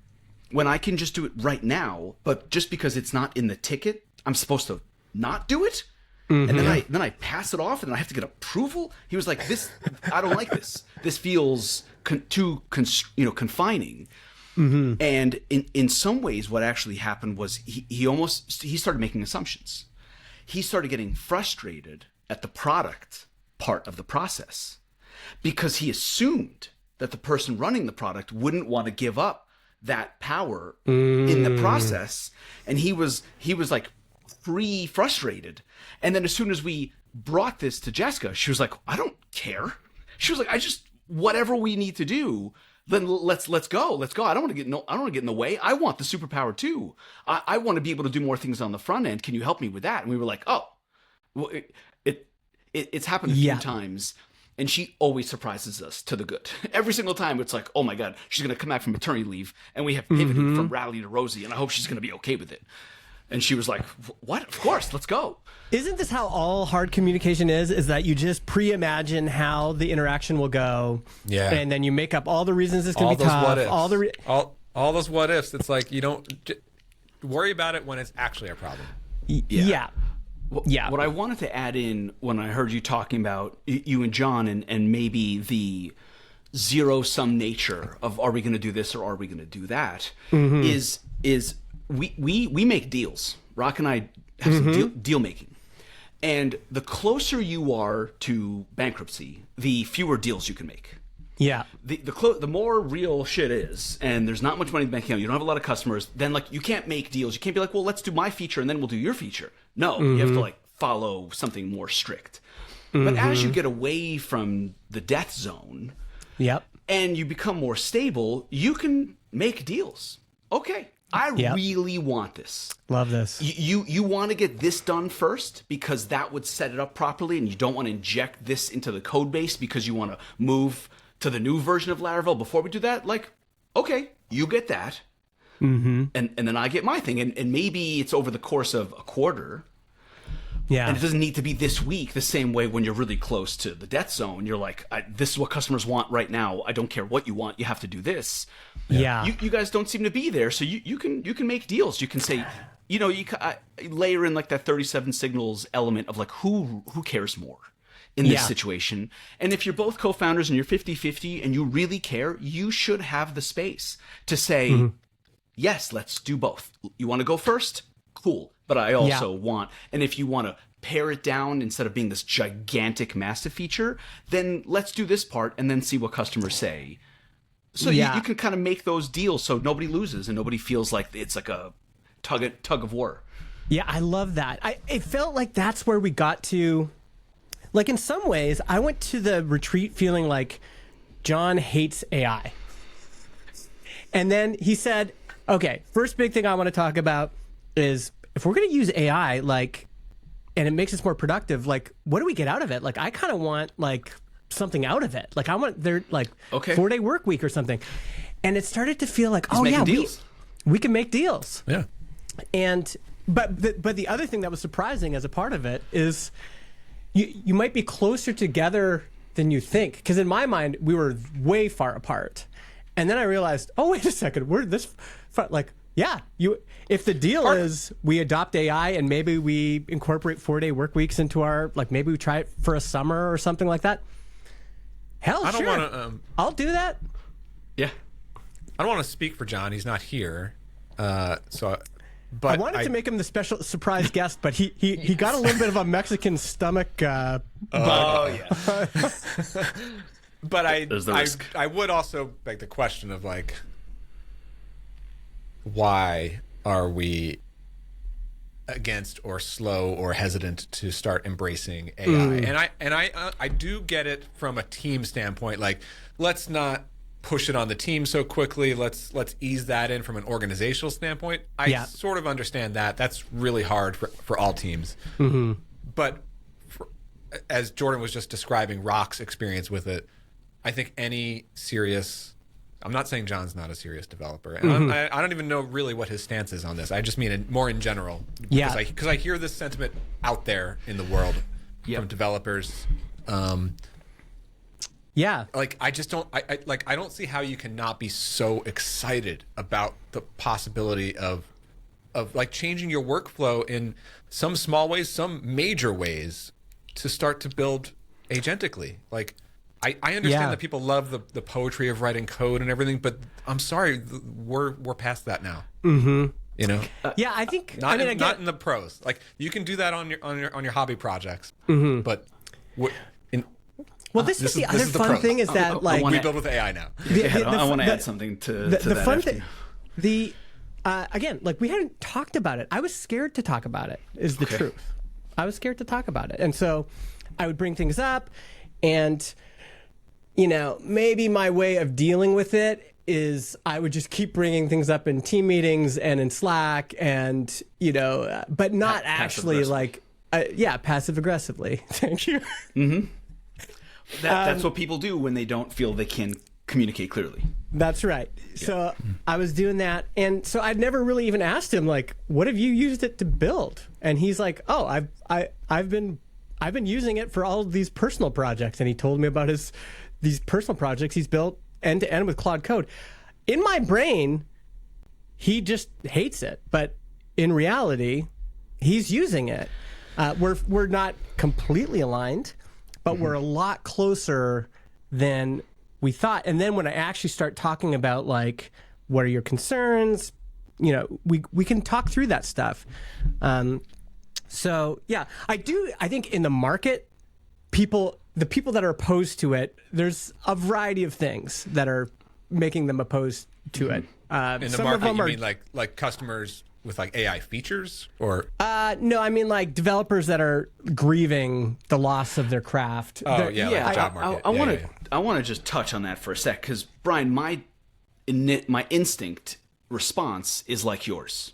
when I can just do it right now? But just because it's not in the ticket, I'm supposed to not do it? And then I pass it off and then I have to get approval. He was like, I don't like this. This feels too confining. And in some ways, what actually happened was he started making assumptions. He started getting frustrated at the product part of the process because he assumed that the person running the product wouldn't want to give up that power in the process. And he was like frustrated. And then as soon as we brought this to Jessica, she was like, I don't care. She was like, whatever we need to do, then let's go. I don't want to get in the way. I want the superpower too. I want to be able to do more things on the front end. Can you help me with that? And we were like, oh, well, it's happened a few times. And she always surprises us to the good. Every single time it's like, oh my God, she's going to come back from maternity leave and we have pivoted from Rally to Rosie and I hope she's going to be okay with it. And she was like, what? Of course, let's go. Isn't this how all hard communication is that you just pre-imagine how the interaction will go. Yeah. And then you make up all the reasons it's going to be tough. All those what ifs. It's like you don't worry about it when it's actually a problem. Yeah. What I wanted to add in when I heard you talking about you and John and maybe the zero-sum nature of are we going to do this or are we going to do that is we make deals. Rock and I have some deal making. And the closer you are to bankruptcy, the fewer deals you can make. Yeah. The more real shit is, and there's not much money in the bank account, you don't have a lot of customers, then like you can't make deals. You can't be like, well, let's do my feature and then we'll do your feature. No, you have to like follow something more strict. But as you get away from the death zone, and you become more stable, you can make deals. Okay. I really want this. Love this. You want to get this done first because that would set it up properly, and you don't want to inject this into the code base because you want to move to the new version of Laravel before we do that. Like, okay, you get that, and then I get my thing, and maybe it's over the course of a quarter. Yeah, and it doesn't need to be this week. The same way when you're really close to the death zone, you're like, this is what customers want right now. I don't care what you want. You have to do this. Yeah. You guys don't seem to be there, so you can make deals. You can say, you layer in like that 37 signals element of like who cares more in this situation. And if you're both co-founders and you're 50-50 and you really care, you should have the space to say, yes, let's do both. You want to go first? Cool. But I also want, and if you want to pare it down instead of being this gigantic massive feature, then let's do this part and then see what customers say. So you can kind of make those deals so nobody loses and nobody feels like it's like a tug of war. Yeah, I love that. It felt like that's where we got to, like in some ways, I went to the retreat feeling like John hates AI. And then he said, okay, first big thing I want to talk about is if we're going to use AI, like, and it makes us more productive, like, what do we get out of it? Like, I kind of want like something out of it. Like I want their like Okay. 4-day work week or something. And it started to feel like, making deals. we can make deals. Yeah. And but the other thing that was surprising as a part of it is you might be closer together than you think, because in my mind we were way far apart. And then I realized, oh wait a second, we're this far, like yeah, if the deal is we adopt AI and maybe we incorporate 4-day work weeks into our, like maybe we try it for a summer or something like that. Hell, I don't sure. want to. I'll do that. Yeah. I don't want to speak for John. He's not here. So, but I wanted to make him the special surprise guest, but he got a little bit of a Mexican stomach. Oh yeah. But There's the risk. I would also beg the question of like, why are we against or slow or hesitant to start embracing AI? And I do get it from a team standpoint. Like, let's not push it on the team so quickly. Let's ease that in from an organizational standpoint. I sort of understand that. That's really hard for all teams. Mm-hmm. But as Jordan was just describing Rock's experience with it, I think any serious, I'm not saying John's not a serious developer, and I don't even know really what his stance is on this. I just mean more in general. Yeah. Because I hear this sentiment out there in the world from developers. Yeah. Like I just don't. I don't see how you cannot be so excited about the possibility of like changing your workflow in some small ways, some major ways, to start to build agentically. Like I understand that people love the poetry of writing code and everything, but I'm sorry, we're past that now. Mm-hmm. You know. Yeah, I think not in the pros. Like you can do that on your hobby projects, but well, this is the other fun pros. thing is that like we build with AI now. I want to add something to the that. fun thing. Again, like we hadn't talked about it. I was scared to talk about it. Is the truth. I was scared to talk about it, and so I would bring things up, and maybe my way of dealing with it is I would just keep bringing things up in team meetings and in Slack, and but not actually like passive aggressively. Thank you. Mm-hmm. That's what people do when they don't feel they can communicate clearly. That's right. Yeah. So I was doing that, and so I'd never really even asked him like, "What have you used it to build?" And he's like, "Oh, I've been using it for all of these personal projects," and he told me about these personal projects he's built end to end with Claude Code. In my brain, he just hates it, but in reality, he's using it. We're not completely aligned, but we're a lot closer than we thought. And then when I actually start talking about like, what are your concerns? We can talk through that stuff. So yeah, I think in the market, the people that are opposed to it, there's a variety of things that are making them opposed to it. In the some market, of them you are, mean like customers with like AI features, or no, I mean like developers that are grieving the loss of their craft. like the job market. I want to just touch on that for a sec, because Brian, my instinct response is like yours.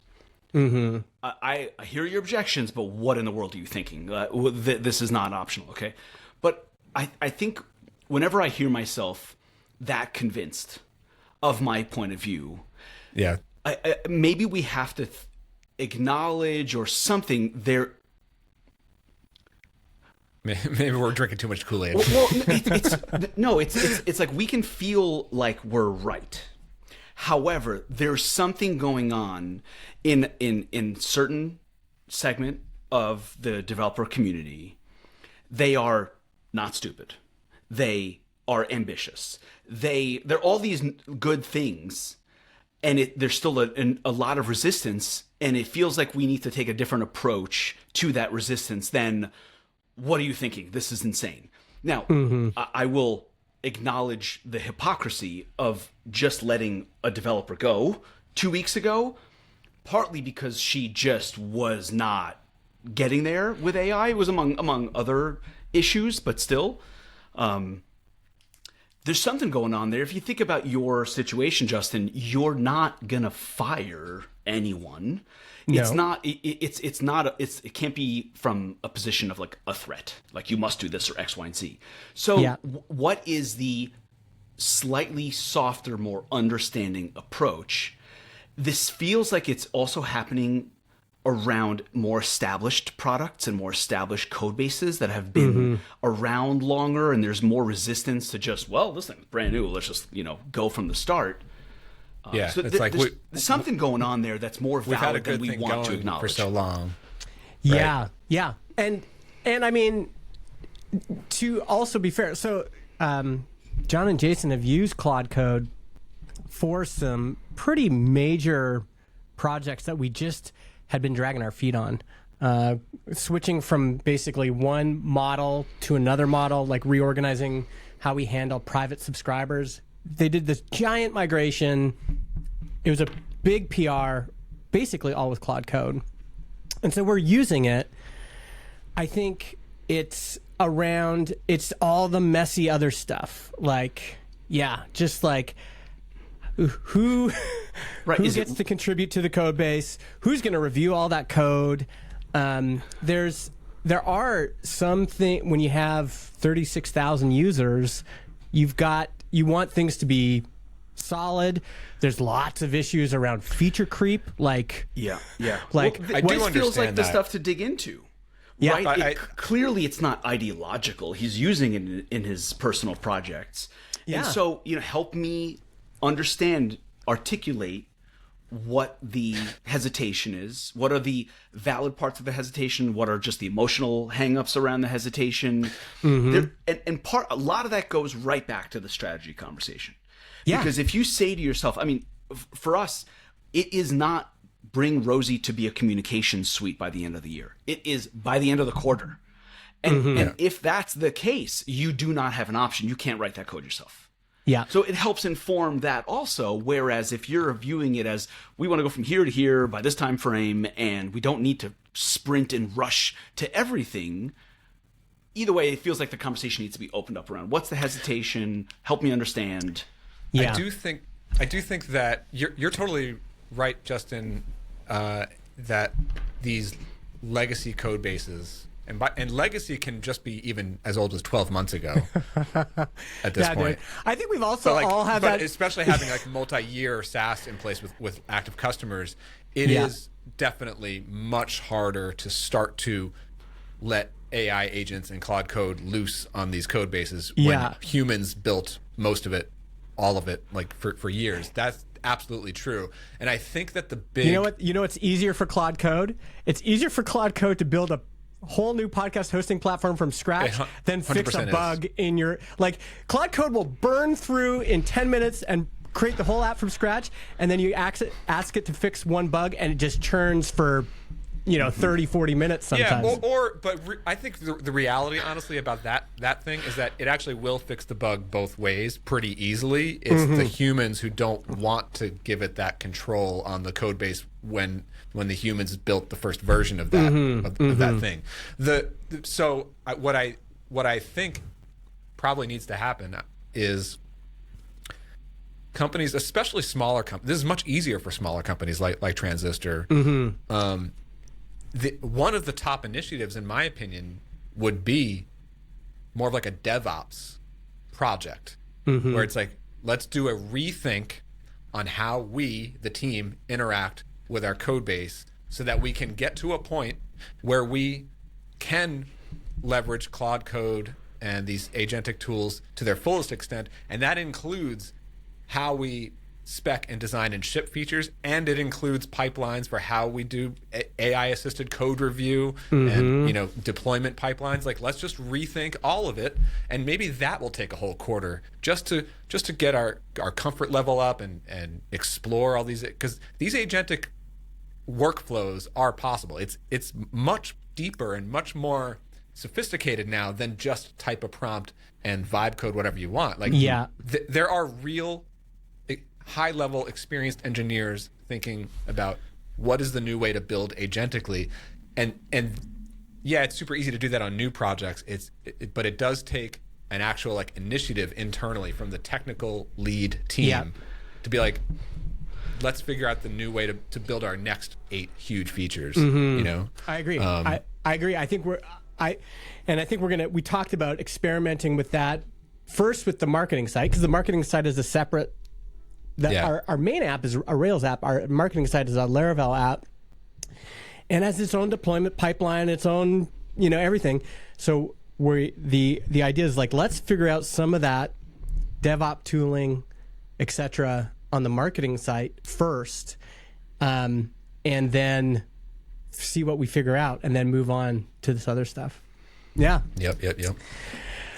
Mm-hmm. I hear your objections, but what in the world are you thinking? This is not optional, okay? But I think whenever I hear myself that convinced of my point of view, maybe we have to acknowledge or something there. Maybe we're drinking too much Kool-Aid. Well, it's like we can feel like we're right. However, there's something going on in certain segment of the developer community. They are not stupid. They are ambitious. They're all these good things, and there's still a lot of resistance, and it feels like we need to take a different approach to that resistance than, what are you thinking? This is insane. Now, I will acknowledge the hypocrisy of just letting a developer go 2 weeks ago, partly because she just was not getting there with AI. It was among other issues, but still, there's something going on there. If you think about your situation, Justin, you're not gonna fire anyone. No. It's not. It's not. It can't be from a position of like a threat. Like you must do this or X, Y, and Z. So what is the slightly softer, more understanding approach? This feels like it's also happening around more established products and more established code bases that have been around longer, and there's more resistance to just, well, this thing's brand new, let's just go from the start. So it's like there's something going on there that's more valid than we want to acknowledge for so long. Yeah, yeah, and I mean, to also be fair, so John and Jason have used Claude Code for some pretty major projects that we just had been dragging our feet on, switching from basically one model to another model, like reorganizing how we handle private subscribers. They did this giant migration. It was a big PR, basically all with Claude Code. And so we're using it. I think it's all the messy other stuff. Like, just like, who gets to contribute to the code base? Who's going to review all that code? There are some things when you have 36,000 users, you want things to be solid. There's lots of issues around feature creep. Like this feels like the stuff to dig into. Yeah, right? Clearly, it's not ideological. He's using it in his personal projects. Yeah. And so, help me articulate what the hesitation is. What are the valid parts of the hesitation? What are just the emotional hangups around the hesitation? A lot of that goes right back to the strategy conversation. Yeah. Because if you say to yourself, I mean, for us, it is not bring Rosie to be a communications suite by the end of the year. It is by the end of the quarter. And if that's the case, you do not have an option. You can't write that code yourself. Yeah. So it helps inform that also. Whereas if you're viewing it as we want to go from here to here by this time frame, and we don't need to sprint and rush to everything, either way, it feels like the conversation needs to be opened up around what's the hesitation. Help me understand. Yeah. I do think that you're totally right, Justin. That these legacy code bases. And legacy can just be even as old as 12 months ago at this point. Dude. I think we've also all had that. Especially having like multi-year SaaS in place with active customers, it is definitely much harder to start to let AI agents and Claude Code loose on these code bases when humans built most of it, all of it, like for years. That's absolutely true. And I think that the big... You know what's easier for Claude Code? It's easier for Claude Code to build a whole new podcast hosting platform from scratch than fix a bug in your... Like, Claude Code will burn through in 10 minutes and create the whole app from scratch, and then you ask it to fix one bug, and it just churns for 30, 40 minutes sometimes. Yeah, I think the reality, honestly, about that thing is that it actually will fix the bug both ways pretty easily. It's the humans who don't want to give it that control on the code base when the humans built the first version of that of that thing. What I think probably needs to happen is companies, especially smaller companies. This is much easier for smaller companies like Transistor. One of the top initiatives, in my opinion, would be more of like a DevOps project, where it's like, let's do a rethink on how we, the team, interact with our code base so that we can get to a point where we can leverage Claude Code and these agentic tools to their fullest extent. And that includes how we spec and design and ship features, and it includes pipelines for how we do AI assisted code review and deployment pipelines. Like, let's just rethink all of it, and maybe that will take a whole quarter just to get our comfort level up and explore all these, because these agentic workflows are possible. It's much deeper and much more sophisticated now than just type a prompt and vibe code whatever you want. Like, there are real high-level experienced engineers thinking about what is the new way to build agentically, and it's super easy to do that on new projects. But it does take an actual like initiative internally from the technical lead team to be like, let's figure out the new way to build our next 8 huge features. I agree. I agree. I think we talked about experimenting with that first with the marketing site, because the marketing site is a separate. Our main app is a Rails app. Our marketing site is a Laravel app, and has its own deployment pipeline, its own everything. So the idea is like, let's figure out some of that DevOps tooling, etc., on the marketing site first, and then see what we figure out, and then move on to this other stuff. Yeah. Yep.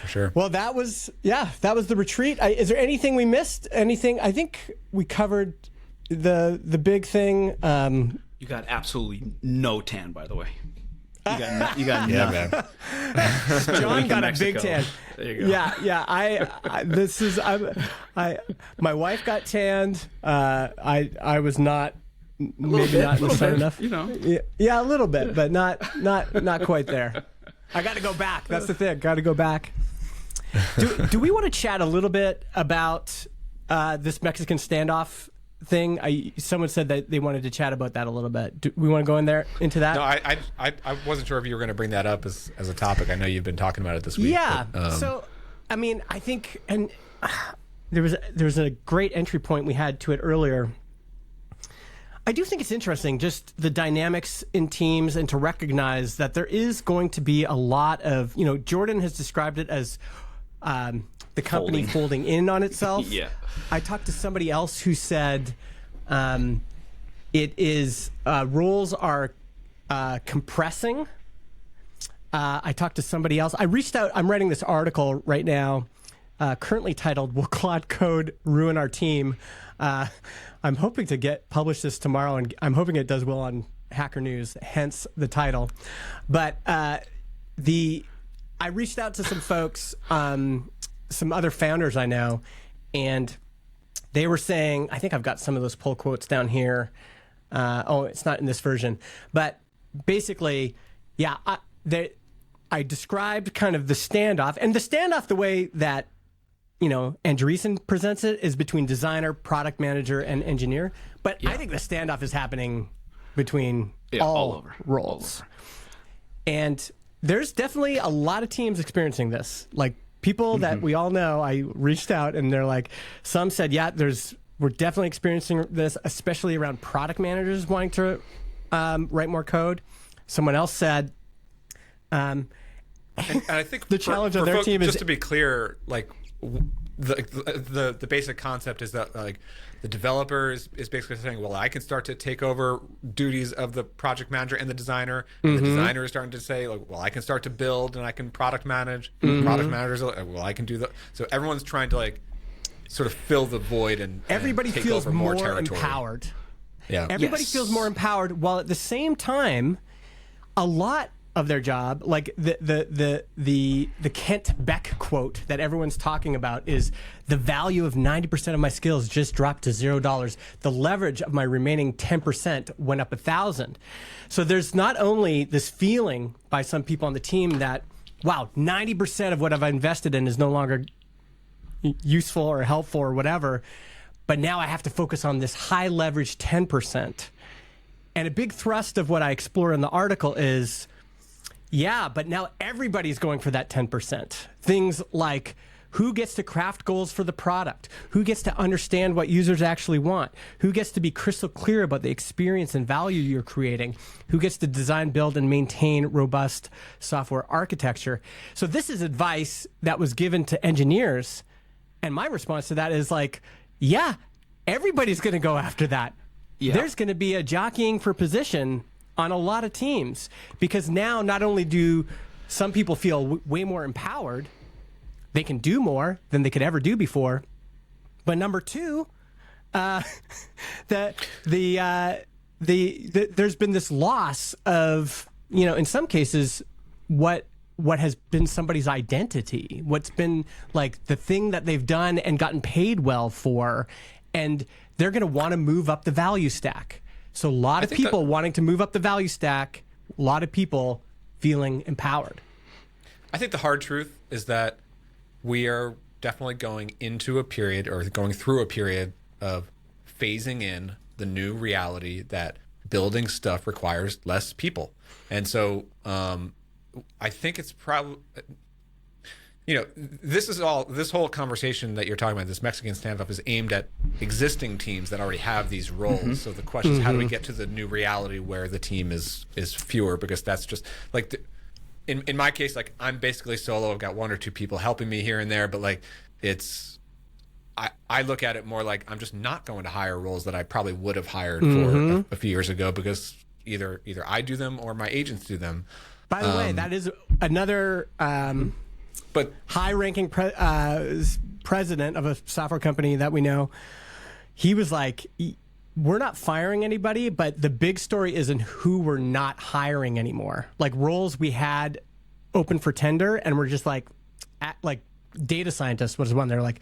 For sure. Well, that was the retreat. Is there anything we missed? Anything? I think we covered the big thing. You got absolutely no tan, by the way. You got nothing. Man. John got a big tan. There you go. Yeah. My wife got tanned. I was not. Maybe not in the sun enough. Yeah, a little bit, but not quite there. I got to go back. That's the thing. Got to go back. Do we want to chat a little bit about this Mexican standoff thing? Someone said that they wanted to chat about that a little bit. Do we want to go into that? No, I wasn't sure if you were going to bring that up as a topic. I know you've been talking about it this week. Yeah. But, so, I mean, I think, and there was a great entry point we had to it earlier. I do think it's interesting, just the dynamics in teams, and to recognize that there is going to be a lot of, Jordan has described it as the company folding in on itself. Yeah. I talked to somebody else who said it is roles are compressing. I talked to somebody else. I reached out. I'm writing this article right now, currently titled "Will Claude Code Ruin Our Team?" I'm hoping to get published this tomorrow, and I'm hoping it does well on Hacker News, hence the title. But I reached out to some folks, some other founders I know, and they were saying, I think I've got some of those pull quotes down here. It's not in this version. But basically, yeah, I described kind of the standoff, and the standoff, the way that Andreessen presents it, is between designer, product manager, and engineer. But I think the standoff is happening between all roles. And there's definitely a lot of teams experiencing this. Like people that we all know, I reached out and they're like, some said, we're definitely experiencing this, especially around product managers wanting to write more code. Someone else said, and I think the challenge on their folks, team is, just to be clear, like the basic concept is that like the developer is basically saying, well, I can start to take over duties of the project manager and the designer, and the designer is starting to say, like, well, I can start to build and I can product manage. The product managers, well, I can do so everyone's trying to like sort of fill the void and everybody take feels over more territory. Empowered. Yeah, everybody feels more empowered, while at the same time, a lot of their job, like the Kent Beck quote that everyone's talking about, is the value of 90% of my skills just dropped to $0. The leverage of my remaining 10% went up 1,000. So there's not only this feeling by some people on the team that, wow, 90% of what I've invested in is no longer useful or helpful or whatever, but now I have to focus on this high leverage 10%. And a big thrust of what I explore in the article is, yeah, but now everybody's going for that 10%. Things like who gets to craft goals for the product, who gets to understand what users actually want, who gets to be crystal clear about the experience and value you're creating, who gets to design, build, and maintain robust software architecture. So this is advice that was given to engineers. And my response to that is like, yeah, everybody's going to go after that. Yeah. There's going to be a jockeying for position on a lot of teams, because now not only do some people feel way more empowered, they can do more than they could ever do before, but number two, there's been this loss of, in some cases, what has been somebody's identity, what's been like the thing that they've done and gotten paid well for, and they're going to want to move up the value stack. So a lot of people wanting to move up the value stack, a lot of people feeling empowered. I think the hard truth is that we are definitely going into a period, or going through a period, of phasing in the new reality that building stuff requires less people. And so I think it's probably, this whole conversation that you're talking about, this Mexican standoff, is aimed at existing teams that already have these roles. Mm-hmm. So the question is, how do we get to the new reality where the team is fewer? Because that's just like, in my case, like, I'm basically solo. I've got one or two people helping me here and there, but like, I look at it more like I'm just not going to hire roles that I probably would have hired for a few years ago, because either I do them or my agents do them. By the way, that is another but high-ranking president of a software company that we know. He was like, we're not firing anybody, but the big story isn't who we're not hiring anymore. Like, roles we had open for tender, and we're just like data scientist was one. They're like,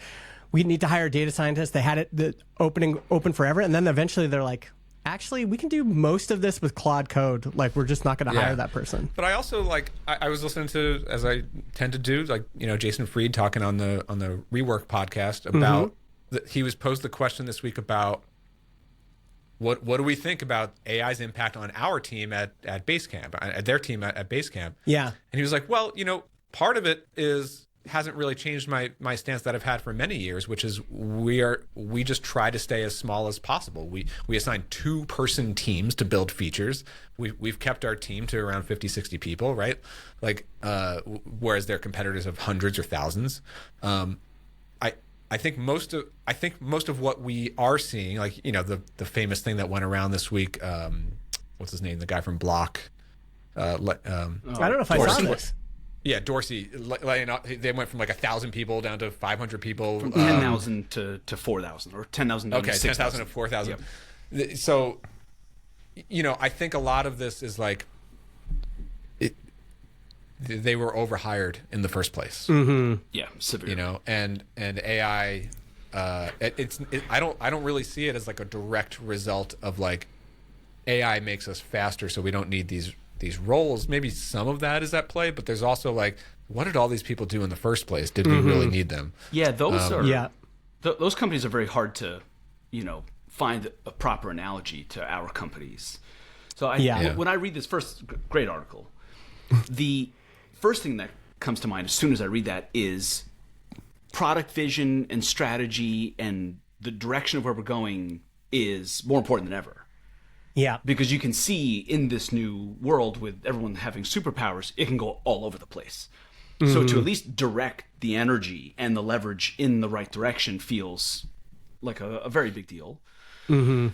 we need to hire a data scientist. They had the opening open forever, and then eventually they're like, actually, we can do most of this with Claude Code. Like, we're just not going to hire that person. But I also, like, I was listening to, as I tend to do, like, Jason Fried talking on the Rework podcast about he was posed the question this week about what do we think about AI's impact on our team at Basecamp, at their team at Basecamp. Yeah. And he was like, well, part of it hasn't really changed my stance that I've had for many years, which is we just try to stay as small as possible. We assign 2-person teams to build features. We've kept our team to around 50, 60 people, right? Like, whereas their competitors have hundreds or thousands. I think most of what we are seeing, like, the famous thing that went around this week, what's his name? The guy from Block. I don't know if I saw this. Yeah, Dorsey. They went from like 1,000 people down to 500 people. From 10,000 to 4,000, or 10,000 to 6,000. 10,000 to 4,000. Yep. So, I think a lot of this is like, they were overhired in the first place. Mm-hmm. Yeah, severe. And AI, I don't really see it as like a direct result of like AI makes us faster, so we don't need these roles. Maybe some of that is at play, but there's also like, what did all these people do in the first place? Did we really need them? Yeah, those those companies are very hard to, find a proper analogy to our companies. So when I read this first great article, the first thing that comes to mind as soon as I read that is product vision and strategy, and the direction of where we're going is more important than ever. Yeah. Because you can see in this new world with everyone having superpowers, it can go all over the place. Mm-hmm. So to at least direct the energy and the leverage in the right direction feels like a very big deal. Mm-hmm.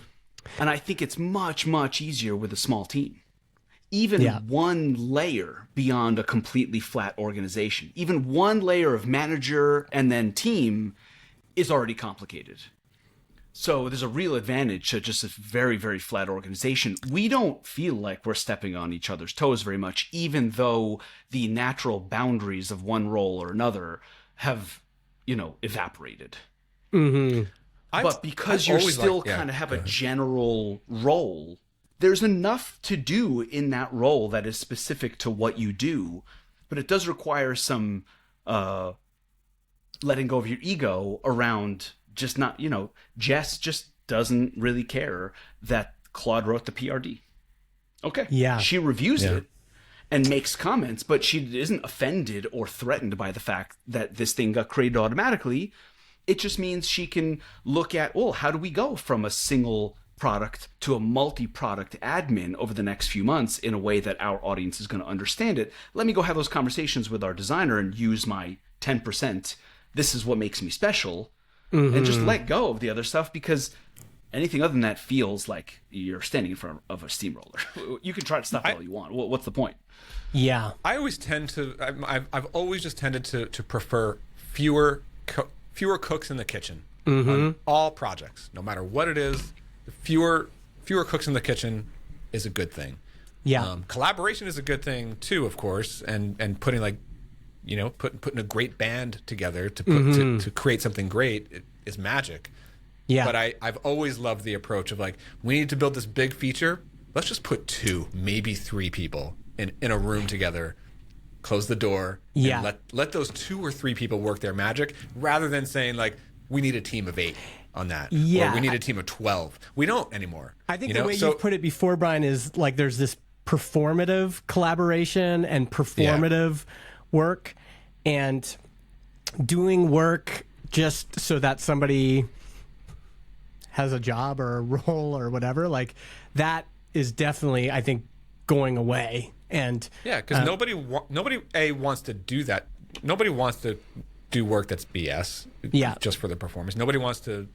And I think it's much, much easier with a small team. Even one layer beyond a completely flat organization, even one layer of manager and then team is already complicated. So there's a real advantage to just a very, very flat organization. We don't feel like we're stepping on each other's toes very much, even though the natural boundaries of one role or another have, evaporated. Mm-hmm. But because you still kind of have a general role, there's enough to do in that role that is specific to what you do. But it does require some letting go of your ego around just not, Jess just doesn't really care that Claude wrote the PRD. Okay. Yeah. She reviews it and makes comments, but she isn't offended or threatened by the fact that this thing got created automatically. It just means she can look at, how do we go from a single product to a multi-product admin over the next few months in a way that our audience is going to understand it? Let me go have those conversations with our designer and use my 10%. This is what makes me special. And just let go of the other stuff, because anything other than that feels like you're standing in front of a steamroller. You can try to stop it all you want. What's the point? Yeah. I always tend to, I've always just tended to prefer fewer cooks in the kitchen on all projects, no matter what it is. Fewer cooks in the kitchen is a good thing. Yeah. Collaboration is a good thing too, of course, and putting like, putting a great band together to create something great is magic. Yeah. But I've always loved the approach of like, we need to build this big feature. Let's just put 2, maybe 3 people in a room together, close the door, and let those 2 or 3 people work their magic, rather than saying like, we need a team of 8. on that. Yeah. Or we need a team of 12. We don't anymore. I think the way you've put it before, Brian, is like there's this performative collaboration and performative work, and doing work just so that somebody has a job or a role or whatever, like that is definitely, I think, going away. And yeah, because nobody wants to do that. Nobody wants to do work that's BS just for the performance. Nobody wants to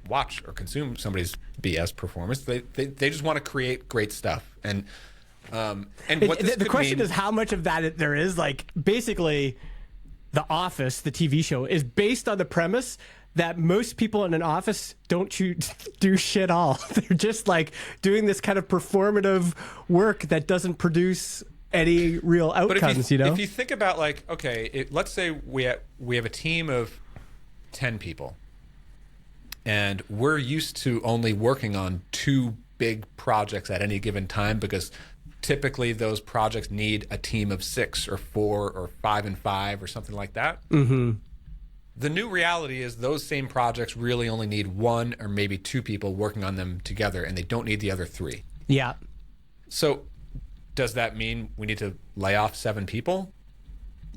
watch or consume somebody's BS performance. They just want to create great stuff. And what the question is how much of that there is. Like, basically, The Office, the TV show, is based on the premise that most people in an office don't do shit all. They're just like doing this kind of performative work that doesn't produce any real outcomes. If you think about, like, okay, let's say we have a team of 10 people, and we're used to only working on 2 big projects at any given time, because typically those projects need a team of 6 or 4 or 5 and 5 or something like that. Mm-hmm. The new reality is those same projects really only need 1 or maybe 2 people working on them together, and they don't need the other 3. Yeah. So does that mean we need to lay off 7 people?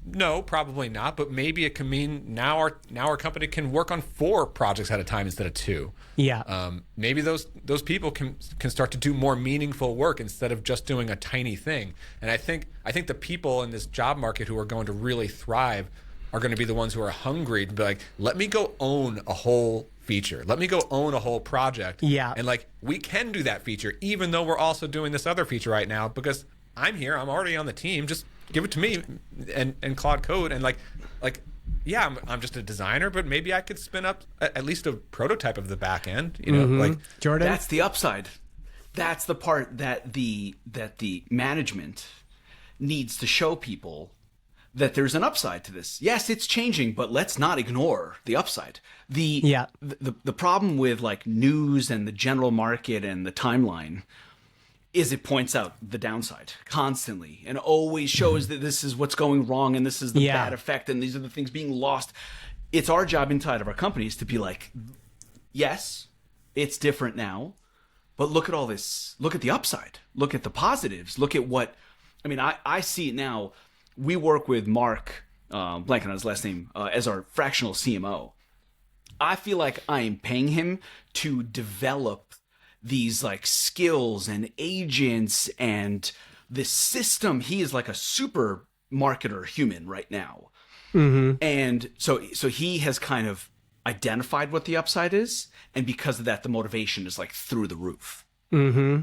No, probably not. But maybe it can mean now our company can work on 4 projects at a time instead of 2. Yeah. Maybe those people can start to do more meaningful work instead of just doing a tiny thing. And I think the people in this job market who are going to really thrive are going to be the ones who are hungry to be like, let me go own a whole feature. Let me go own a whole project. Yeah. And like, we can do that feature, even though we're also doing this other feature right now, because I'm here, I'm already on the team. Just give it to me and Claude Code. And like, yeah, I'm just a designer, but maybe I could spin up at least a prototype of the back end, like Jordan. That's the upside. That's the part that the management needs to show people, that there's an upside to this. Yes, it's changing, but let's not ignore the upside. The problem with like news and the general market and the timeline is it points out the downside constantly and always shows that this is what's going wrong and this is the bad effect and these are the things being lost. It's our job inside of our companies to be like, yes, it's different now, but look at all this. Look at the upside. Look at the positives. Look at what, I mean, I see it now. We work with Mark, blanking on his last name, as our fractional CMO. I feel like I am paying him to develop these like skills and agents and this system. He is like a super marketer human right now. Mm-hmm. And so he has kind of identified what the upside is. And because of that, the motivation is like through the roof. Mm-hmm.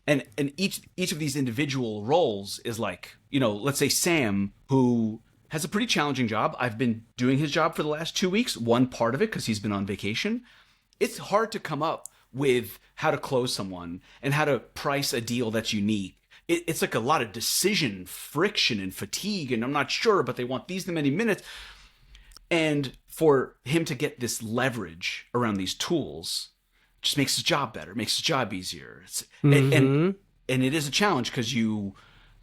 And each of these individual roles is like, let's say Sam, who has a pretty challenging job. I've been doing his job for the last 2 weeks, one part of it because he's been on vacation. It's hard to come up with how to close someone and how to price a deal that's unique. It's like a lot of decision friction and fatigue, and I'm not sure, but they want these many minutes. And for him to get this leverage around these tools just makes his job better, makes his job easier. And it is a challenge because you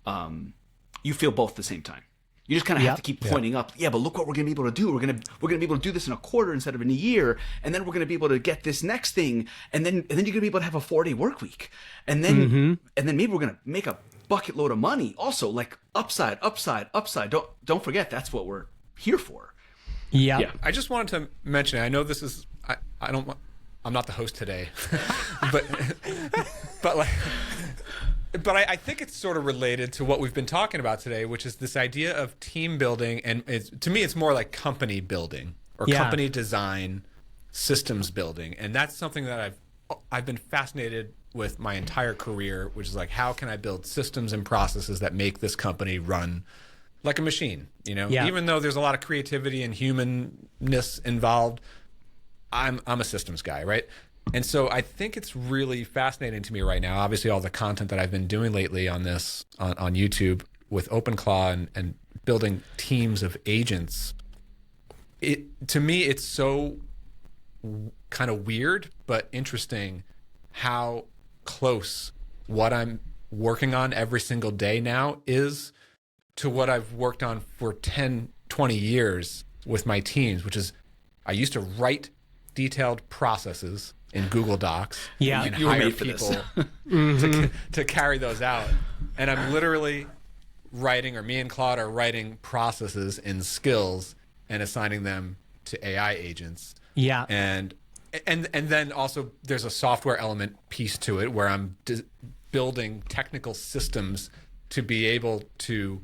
feel both at the same time. You just kind of have to keep pointing up. Yeah, but look what we're going to be able to do. We're going to be able to do this in a quarter instead of in a year, and then we're going to be able to get this next thing, and then you're going to be able to have a 4-day work week, and then maybe we're going to make a bucket load of money. Also, like upside. Don't forget that's what we're here for. Yeah. I just wanted to mention. I know this is. I'm not the host today, but I think it's sort of related to what we've been talking about today, which is this idea of team building. And to me, it's more like company building or company design, systems building. And that's something that I've been fascinated with my entire career, which is like, how can I build systems and processes that make this company run like a machine? Even though there's a lot of creativity and humanness involved, I'm a systems guy, right? And so I think it's really fascinating to me right now. Obviously, all the content that I've been doing lately on this on YouTube with OpenClaw and building teams of agents. To me, it's so kind of weird but interesting how close what I'm working on every single day now is to what I've worked on for 10, 20 years with my teams, which is I used to write detailed processes in Google Docs. Yeah, and you were hire made for this. people to carry those out. And I'm literally writing, or me and Claude are writing processes in skills and assigning them to AI agents. Yeah. And then also there's a software element piece to it where I'm building technical systems to be able to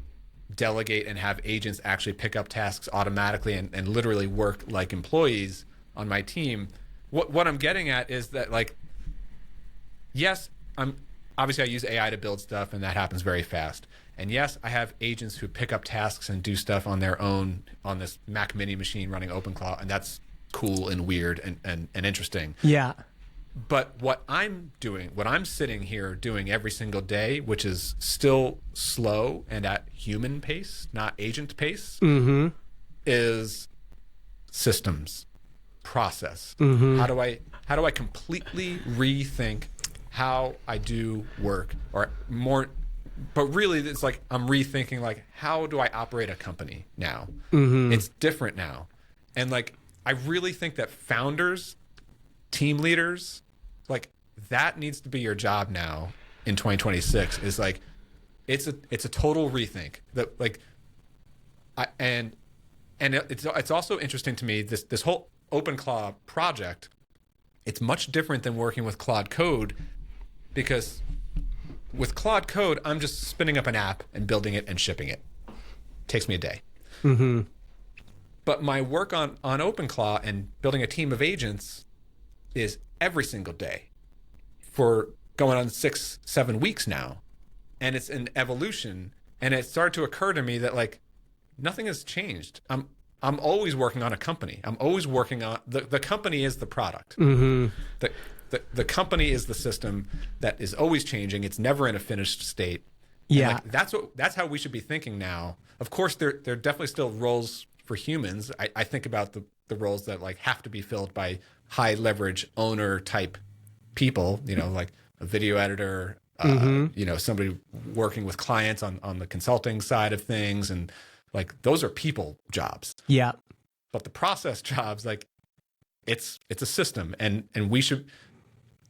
delegate and have agents actually pick up tasks automatically and literally work like employees on my team. What I'm getting at is that, like, yes, obviously I use AI to build stuff, and that happens very fast. And yes, I have agents who pick up tasks and do stuff on their own on this Mac Mini machine running OpenClaw, and that's cool and weird and interesting. Yeah. But what I'm doing, what I'm sitting here doing every single day, which is still slow and at human pace, not agent pace, is systems, process. How do I completely rethink how I do work, or more? But really, it's like I'm rethinking, like, how do I operate a company now? It's different now, and like I really think that founders, team leaders, like, that needs to be your job now in 2026. Is like, it's a total rethink. That, like, it's also interesting to me, this whole OpenClaw project. It's much different than working with Claude Code, because with Claude Code, I'm just spinning up an app and building it and shipping it. Takes me a day. But my work on OpenClaw and building a team of agents is every single day for going on 6-7 weeks now. And it's an evolution. And it started to occur to me that, like, nothing has changed. I'm always working on a company. I'm always working on the company is the product. The company is the system that is always changing. It's never in a finished state. Yeah. And, like, that's how we should be thinking now. Of course, there are definitely still roles for humans. I think about the roles that, like, have to be filled by high leverage owner type people, you know, like a video editor, you know, somebody working with clients on the consulting side of things. And, like, those are people jobs. Yeah. But the process jobs, like, it's a system, and we should,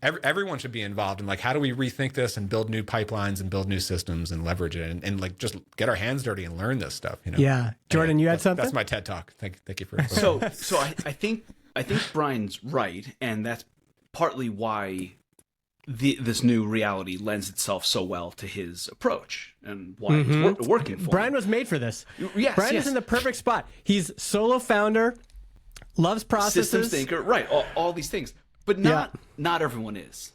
everyone should be involved in, like, how do we rethink this and build new pipelines and build new systems and leverage it and like just get our hands dirty and learn this stuff, you know? Yeah. Jordan, you had something? That's my TED talk. Thank you for So I think Brian's right, and that's partly why this new reality lends itself so well to his approach and why it's working for Brian him. was made for this. Yes, Brian yes. is in the perfect spot. He's solo founder, loves processes. Systems thinker, right? All these things, but not everyone is.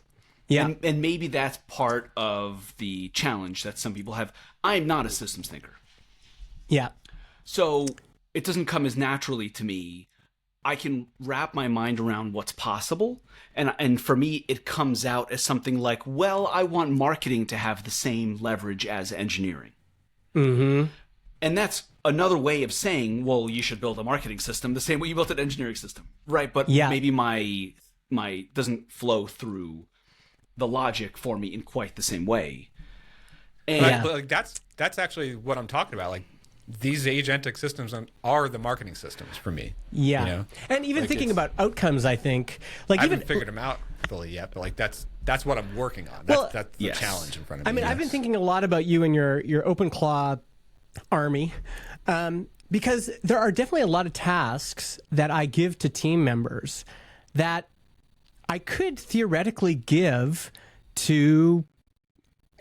Yeah. And maybe that's part of the challenge that some people have. I'm not a systems thinker. Yeah. So it doesn't come as naturally to me. I can wrap my mind around what's possible. And for me, it comes out as something like, well, I want marketing to have the same leverage as engineering. And that's another way of saying, well, you should build a marketing system the same way you built an engineering system. Right. But maybe my doesn't flow through the logic for me in quite the same way. And But like, that's actually what I'm talking about. Like, these agentic systems are the marketing systems for me. Yeah. You know? And even Like, thinking it's- about outcomes, I think, like, I even haven't figured them out fully yet, but like that's what I'm working on. Well, That's the yes. challenge in front of me. I mean, I've been yes. thinking a lot about you and your OpenClaw army, because there are definitely a lot of tasks that I give to team members that I could theoretically give to,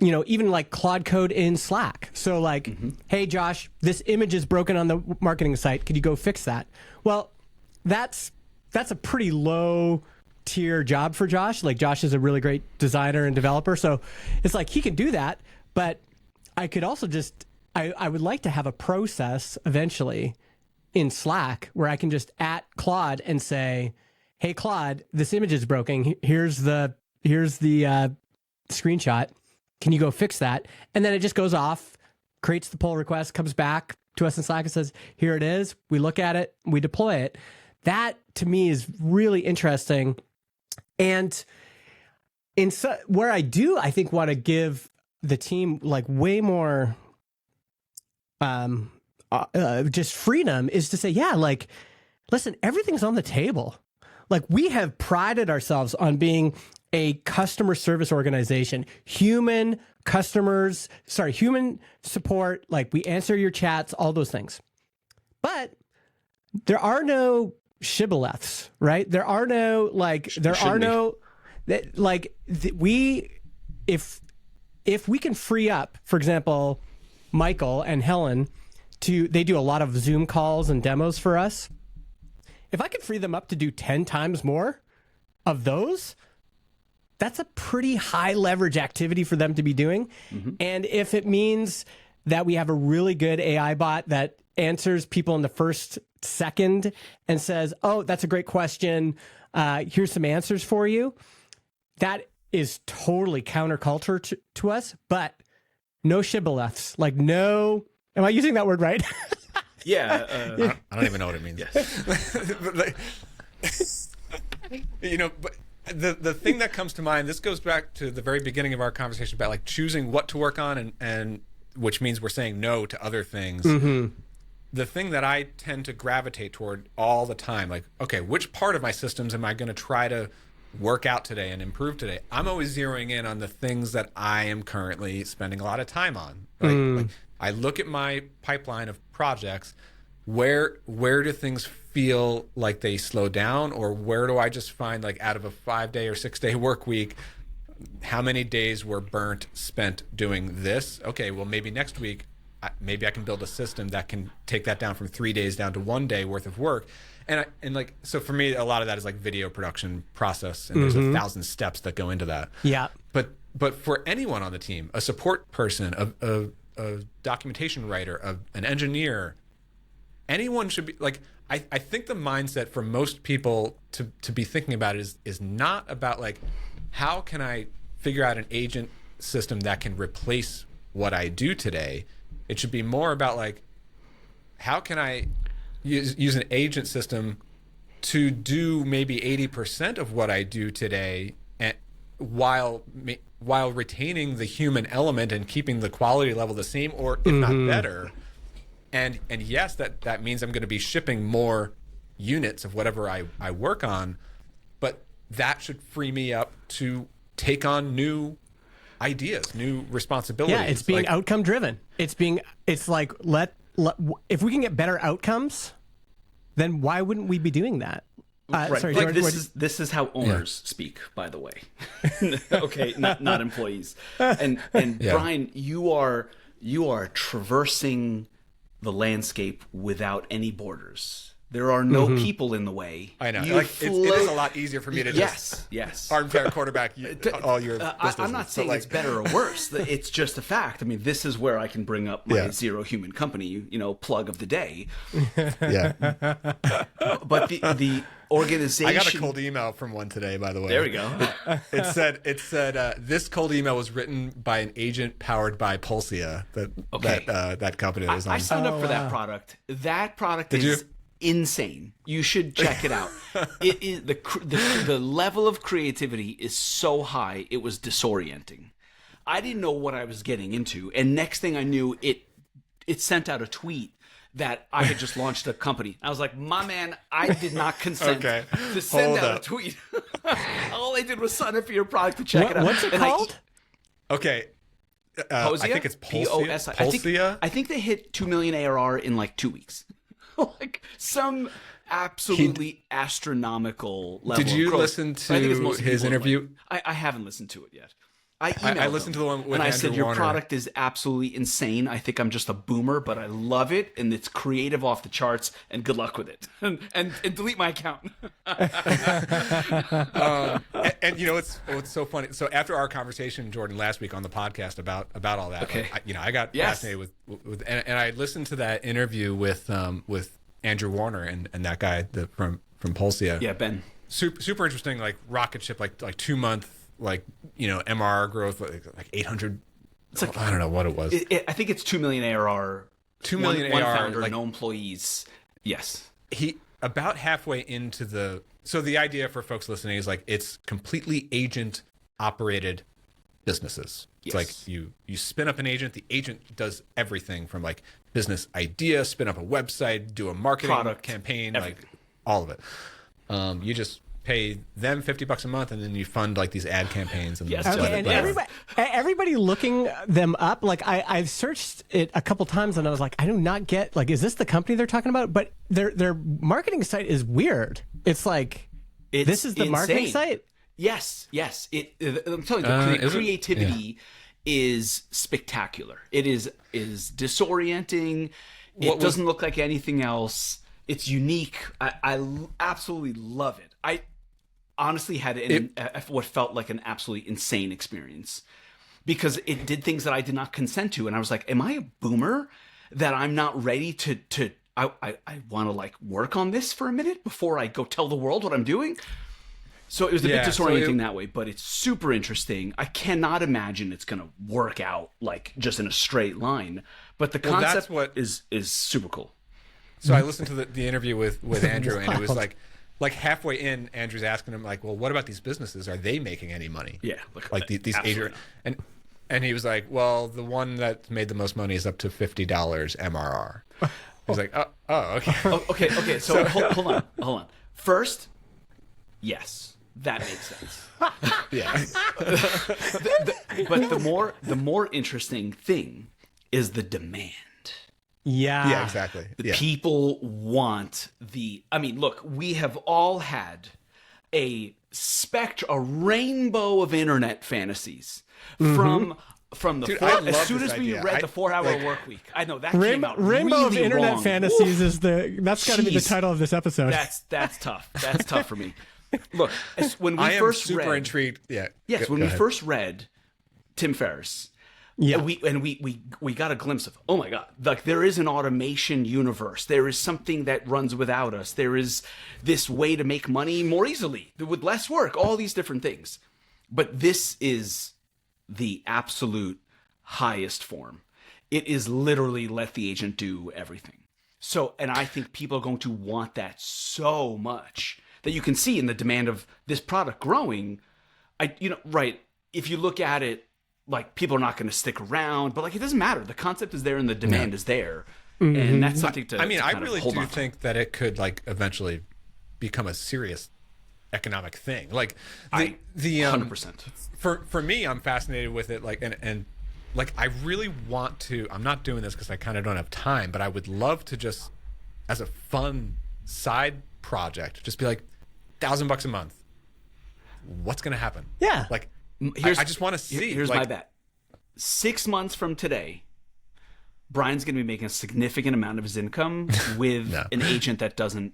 you know, even like Claude Code in Slack. So like, hey, Josh, this image is broken on the marketing site. Could you go fix that? Well, that's a pretty low tier job for Josh. Like, Josh is a really great designer and developer. So it's like he can do that, but I could also just, I would like to have a process eventually in Slack where I can just at Claude and say, hey, Claude, this image is broken. Here's the screenshot. Can you go fix that? And then it just goes off, creates the pull request, comes back to us in Slack and says, here it is. We look at it, we deploy it. That to me is really interesting. And where I think want to give the team like way more just freedom is to say, yeah, like, listen, everything's on the table. Like, we have prided ourselves on being a customer service organization, human support. Like, we answer your chats, all those things. But there are no shibboleths, right? There are no if we can free up, for example, Michael and Helen, they do a lot of Zoom calls and demos for us. If I could free them up to do 10 times more of those, that's a pretty high leverage activity for them to be doing. Mm-hmm. And if it means that we have a really good AI bot that answers people in the first second and says, oh, that's a great question, here's some answers for you, that is totally counterculture to us, but no shibboleths. Like, no, am I using that word right? Yeah. I don't even know what it means. Yes. But the thing that comes to mind, this goes back to the very beginning of our conversation about like choosing what to work on, and which means we're saying no to other things. Mm-hmm. The thing that I tend to gravitate toward all the time, like, okay, which part of my systems am I going to try to work out today and improve today? I'm always zeroing in on the things that I am currently spending a lot of time on. Like I look at my pipeline of projects. Where do things feel like they slow down, or where do I just find, like, out of a 5-day or 6-day work week, how many days were spent doing this? Okay, well, maybe next week, maybe I can build a system that can take that down from 3 days down to 1 day worth of work. And so for me, a lot of that is like video production process, and there's 1,000 steps that go into that. Yeah. But for anyone on the team, a support person, a documentation writer, an engineer, anyone should be like, I think the mindset for most people to be thinking about it is not about like, how can I figure out an agent system that can replace what I do today? It should be more about like, how can I use an agent system to do maybe 80% of what I do today, and while retaining the human element and keeping the quality level the same, or if not better. And yes, that means I'm going to be shipping more units of whatever I work on, but that should free me up to take on new ideas, new responsibilities. Yeah, it's being outcome driven. It's like if we can get better outcomes, then why wouldn't we be doing that? Right. Sorry, like George, this is how owners speak, by the way. Okay, not employees. And Brian, you are traversing the landscape without any borders. There are no people in the way. I know. It is a lot easier for me to yes. armchair quarterback all your businesses. I'm not saying it's better or worse. It's just a fact. I mean, this is where I can bring up my zero human company, plug of the day. Yeah. But the organization. I got a cold email from one today, by the way. There we go. It said this cold email was written by an agent powered by Pulsia. That company that was on. I signed up for that product. That product is insane. You should check it out. It is the level of creativity is so high, it was disorienting. I didn't know what I was getting into, and next thing I knew, it sent out a tweet that I had just launched a company. I was like, my man, I did not consent to send out a tweet. All I did was sign up for your product to check it out. What's it called? Okay. I think it's Pulsia. I think they hit 2 million ARR in like 2 weeks. Like some absolutely astronomical level. Did you of growth. listen to his interview? I haven't listened to it yet. I listened to the one with and I Andrew said your Warner. product is absolutely insane. I think I'm just a boomer, but I love it, and it's creative off the charts. And good luck with it. and delete my account. And it's so funny. So after our conversation, Jordan, last week on the podcast about all that, I got fascinated with and I listened to that interview with Andrew Warner and that guy from Pulsia. Yeah, Ben. Super interesting. Like rocket ship, like 2 month. MRR growth, like 800. It's like, I don't know what it was. I think it's 2 million ARR. 2 million one ARR. Founder, no employees. Yes. He about halfway into so the idea for folks listening is like it's completely agent operated businesses. It's like you spin up an agent. The agent does everything from like business idea, spin up a website, do a marketing product campaign, everything. like all of it. You just pay them $50 a month, and then you fund like these ad campaigns and stuff. Okay, and everybody looking them up, like I've searched it a couple times and I was like, I do not get, like, is this the company they're talking about? But their marketing site is weird. It's like, this is the insane. Marketing site? Yes. I'm telling you, the creativity is spectacular. It is disorienting. It doesn't look like anything else. It's unique. I absolutely love it. I honestly had what felt like an absolutely insane experience because it did things that I did not consent to. And I was like, am I a boomer that I'm not ready I want to like work on this for a minute before I go tell the world what I'm doing? So it was a bit disorienting that way, but it's super interesting. I cannot imagine it's going to work out like just in a straight line, but the concept is super cool. So I listened to the interview with Andrew, and it was like halfway in, Andrew's asking him like, well, what about these businesses? Are they making any money? Yeah. Like these agents. And he was like, well, the one that made the most money is up to $50 MRR. I was like, oh, okay. Okay. So hold on. First, yes. That makes sense. Yeah. But the more interesting thing is the demand. Yeah, exactly. The people want look, we have all had a rainbow of internet fantasies from the as soon as we read the 4-Hour Work Week. I know that came out Rainbow really of Internet wrong. Fantasies is that's got to be the title of this episode. That's tough. That's tough for me. Look, when we I first am super read, intrigued. Yeah. Yes, when we first read Tim Ferriss, we got a glimpse of, oh my God, like there is an automation universe. There is something that runs without us. There is this way to make money more easily with less work, all these different things. But this is the absolute highest form. It is literally let the agent do everything. So, and I think people are going to want that so much that you can see in the demand of this product growing. If you look at it, like people are not going to stick around, but like it doesn't matter. The concept is there and the demand is there, and that's something to. I really do think that it could like eventually become a serious economic thing. Like the 100%. For me, I'm fascinated with it. Like and like I really want to. I'm not doing this because I kind of don't have time, but I would love to just as a fun side project, just be like $1,000 a month. What's going to happen? Yeah. Like, I just want to see. Here's my bet. 6 months from today, Brian's going to be making a significant amount of his income with an agent that doesn't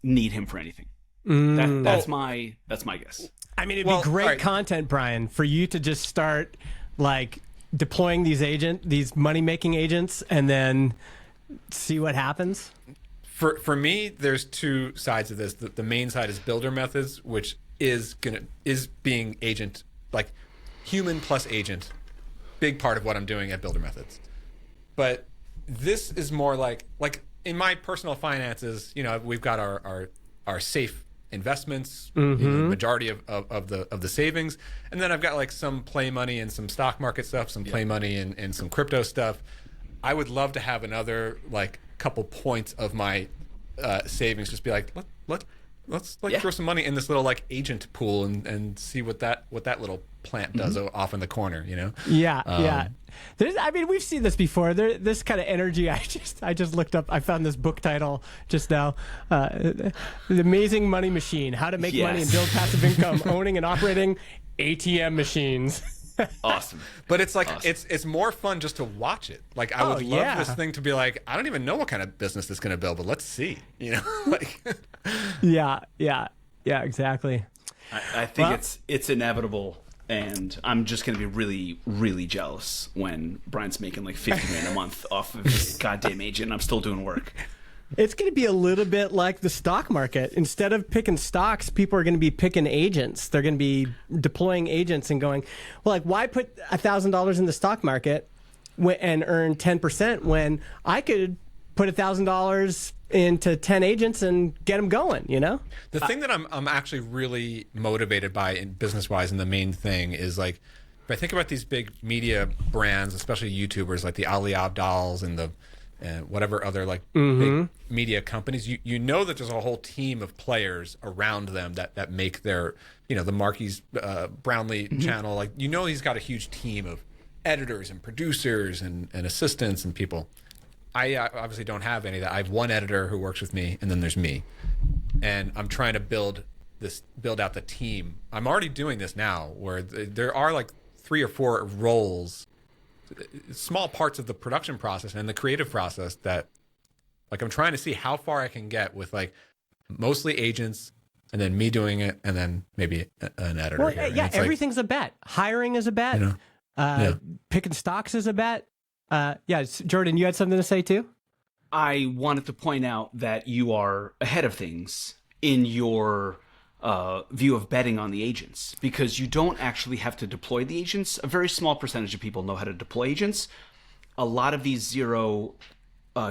need him for anything. That's my guess. I mean, it'd be great content, Brian, for you to just start like deploying these money-making agents and then see what happens. For me, there's two sides of this. The main side is builder methods, which is being agent, like human plus agent, big part of what I'm doing at builder methods. But this is more like in my personal finances, we've got our safe investments, majority of the savings, and then I've got like some play money and some stock market stuff, some play money and some crypto stuff. I would love to have another like couple points of my savings just be like let's throw some money in this little like agent pool and see what that little plant does off in the corner, yeah. We've seen this before. This kind of energy. I just looked up. I found this book title just now, The Amazing Money Machine: How to Make Money and Build Passive Income Owning and Operating ATM Machines. Awesome. But it's like it's more fun just to watch it. Like I would love this thing to be like, I don't even know what kind of business it's going to build, but let's see. Like yeah, exactly. I think it's inevitable, and I'm just going to be really, really jealous when Brian's making like $50,000 a month off of his goddamn agent and I'm still doing work. It's going to be a little bit like the stock market. Instead of picking stocks, people are going to be picking agents. They're going to be deploying agents and going, well, like, why put $1,000 in the stock market and earn 10% when I could put $1,000 into 10 agents and get them going, The thing that I'm actually really motivated by in business-wise, and the main thing is like, if I think about these big media brands, especially YouTubers like the Ali Abdals and and whatever other like big media companies, you know that there's a whole team of players around them that make their, the Marquis Brownlee channel. Like, he's got a huge team of editors and producers and assistants and people. I obviously don't have any of that. I have one editor who works with me, and then there's me. And I'm trying to build out the team. I'm already doing this now, where there are like 3 or 4 roles, small parts of the production process and the creative process that, like, I'm trying to see how far I can get with like mostly agents, and then me doing it, and then maybe an editor. Well, yeah, everything's a bet. Hiring is a bet. Picking stocks is a bet. Jordan, you had something to say too? I wanted to point out that you are ahead of things in your view of betting on the agents, because you don't actually have to deploy the agents. A very small percentage of people know how to deploy agents. A lot of these zero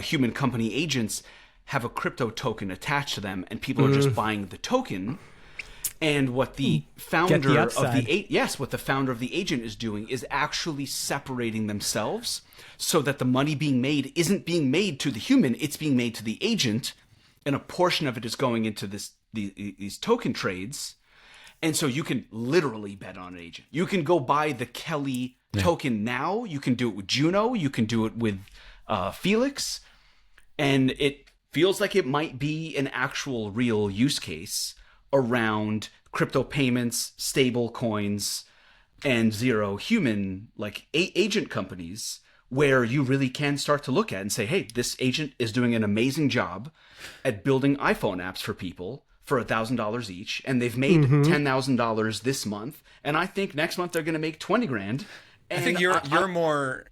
human company agents have a crypto token attached to them, and people are just buying the token. And what the founder of the founder of the agent is doing is actually separating themselves, so that the money being made isn't being made to the human, it's being made to the agent, and a portion of it is going into these token trades. And so you can literally bet on an agent. You can go buy the Kelly token now. You can do it with Juno. You can do it with Felix. And it feels like it might be an actual real use case around crypto payments, stable coins, and zero human like agent companies, where you really can start to look at and say, hey, this agent is doing an amazing job at building iPhone apps for people for $1,000 each, and they've made $10,000 this month, and I think next month they're going to make 20 grand. And I think you're more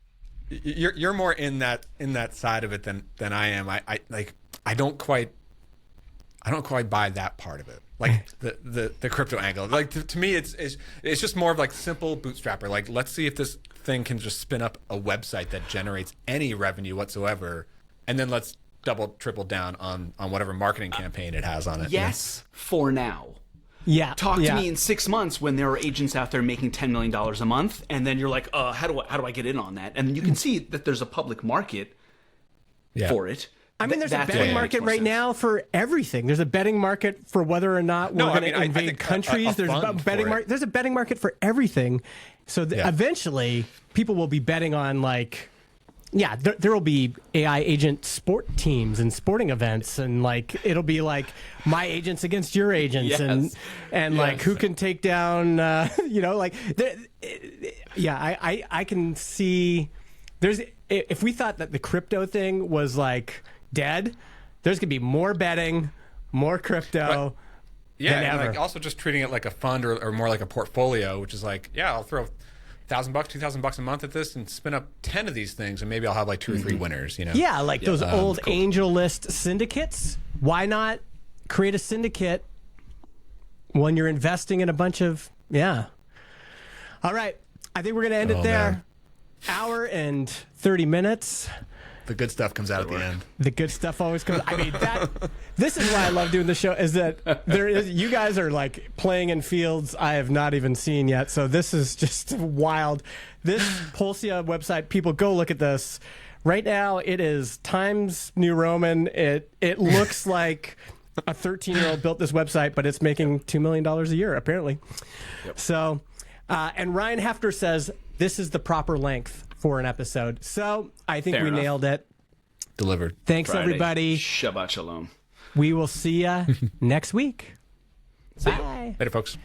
in that side of it than I am. I don't quite buy that part of it. Like the crypto angle. Like to me, it's just more of like simple bootstrapper. Like, let's see if this thing can just spin up a website that generates any revenue whatsoever, and then let's triple down on whatever marketing campaign it has on it. Yes, for now. Yeah. Talk to me in 6 months when there are agents out there making $10 million a month, and then you're like, how do I get in on that? And then you can see that there's a public market for it. I mean, there's a betting market right now for everything. There's a betting market for whether or not we're going to invade countries. There's a betting market for everything. So eventually, people will be betting on there will be AI agent sport teams and sporting events, and it'll be like my agents against your agents, and who can take down. I can see. If we thought that the crypto thing was dead, there's gonna be more betting, more crypto. Than ever. Also just treating it like a fund or more like a portfolio, which is I'll throw $1,000, $2,000 a month at this and spin up 10 of these things, and maybe I'll have 2 or 3 winners. Those old angel list syndicates. Why not create a syndicate when you're investing in a bunch of All right, I think we're gonna end it there. Man. Hour and 30 minutes. The good stuff comes out at the end. The good stuff always comes. I mean, this is why I love doing the show, is that you guys are playing in fields I have not even seen yet. So this is just wild. This Pulsia website, people go look at this. Right now it is Times New Roman. It looks like a 13-year-old built this website, but it's making $2 million a year apparently. Yep. So, and Ryan Hefter says this is the proper length for an episode. So I think we nailed it. Delivered. Thanks, Friday. everybody. Shabbat shalom. We will see you next week. Bye. Later, folks.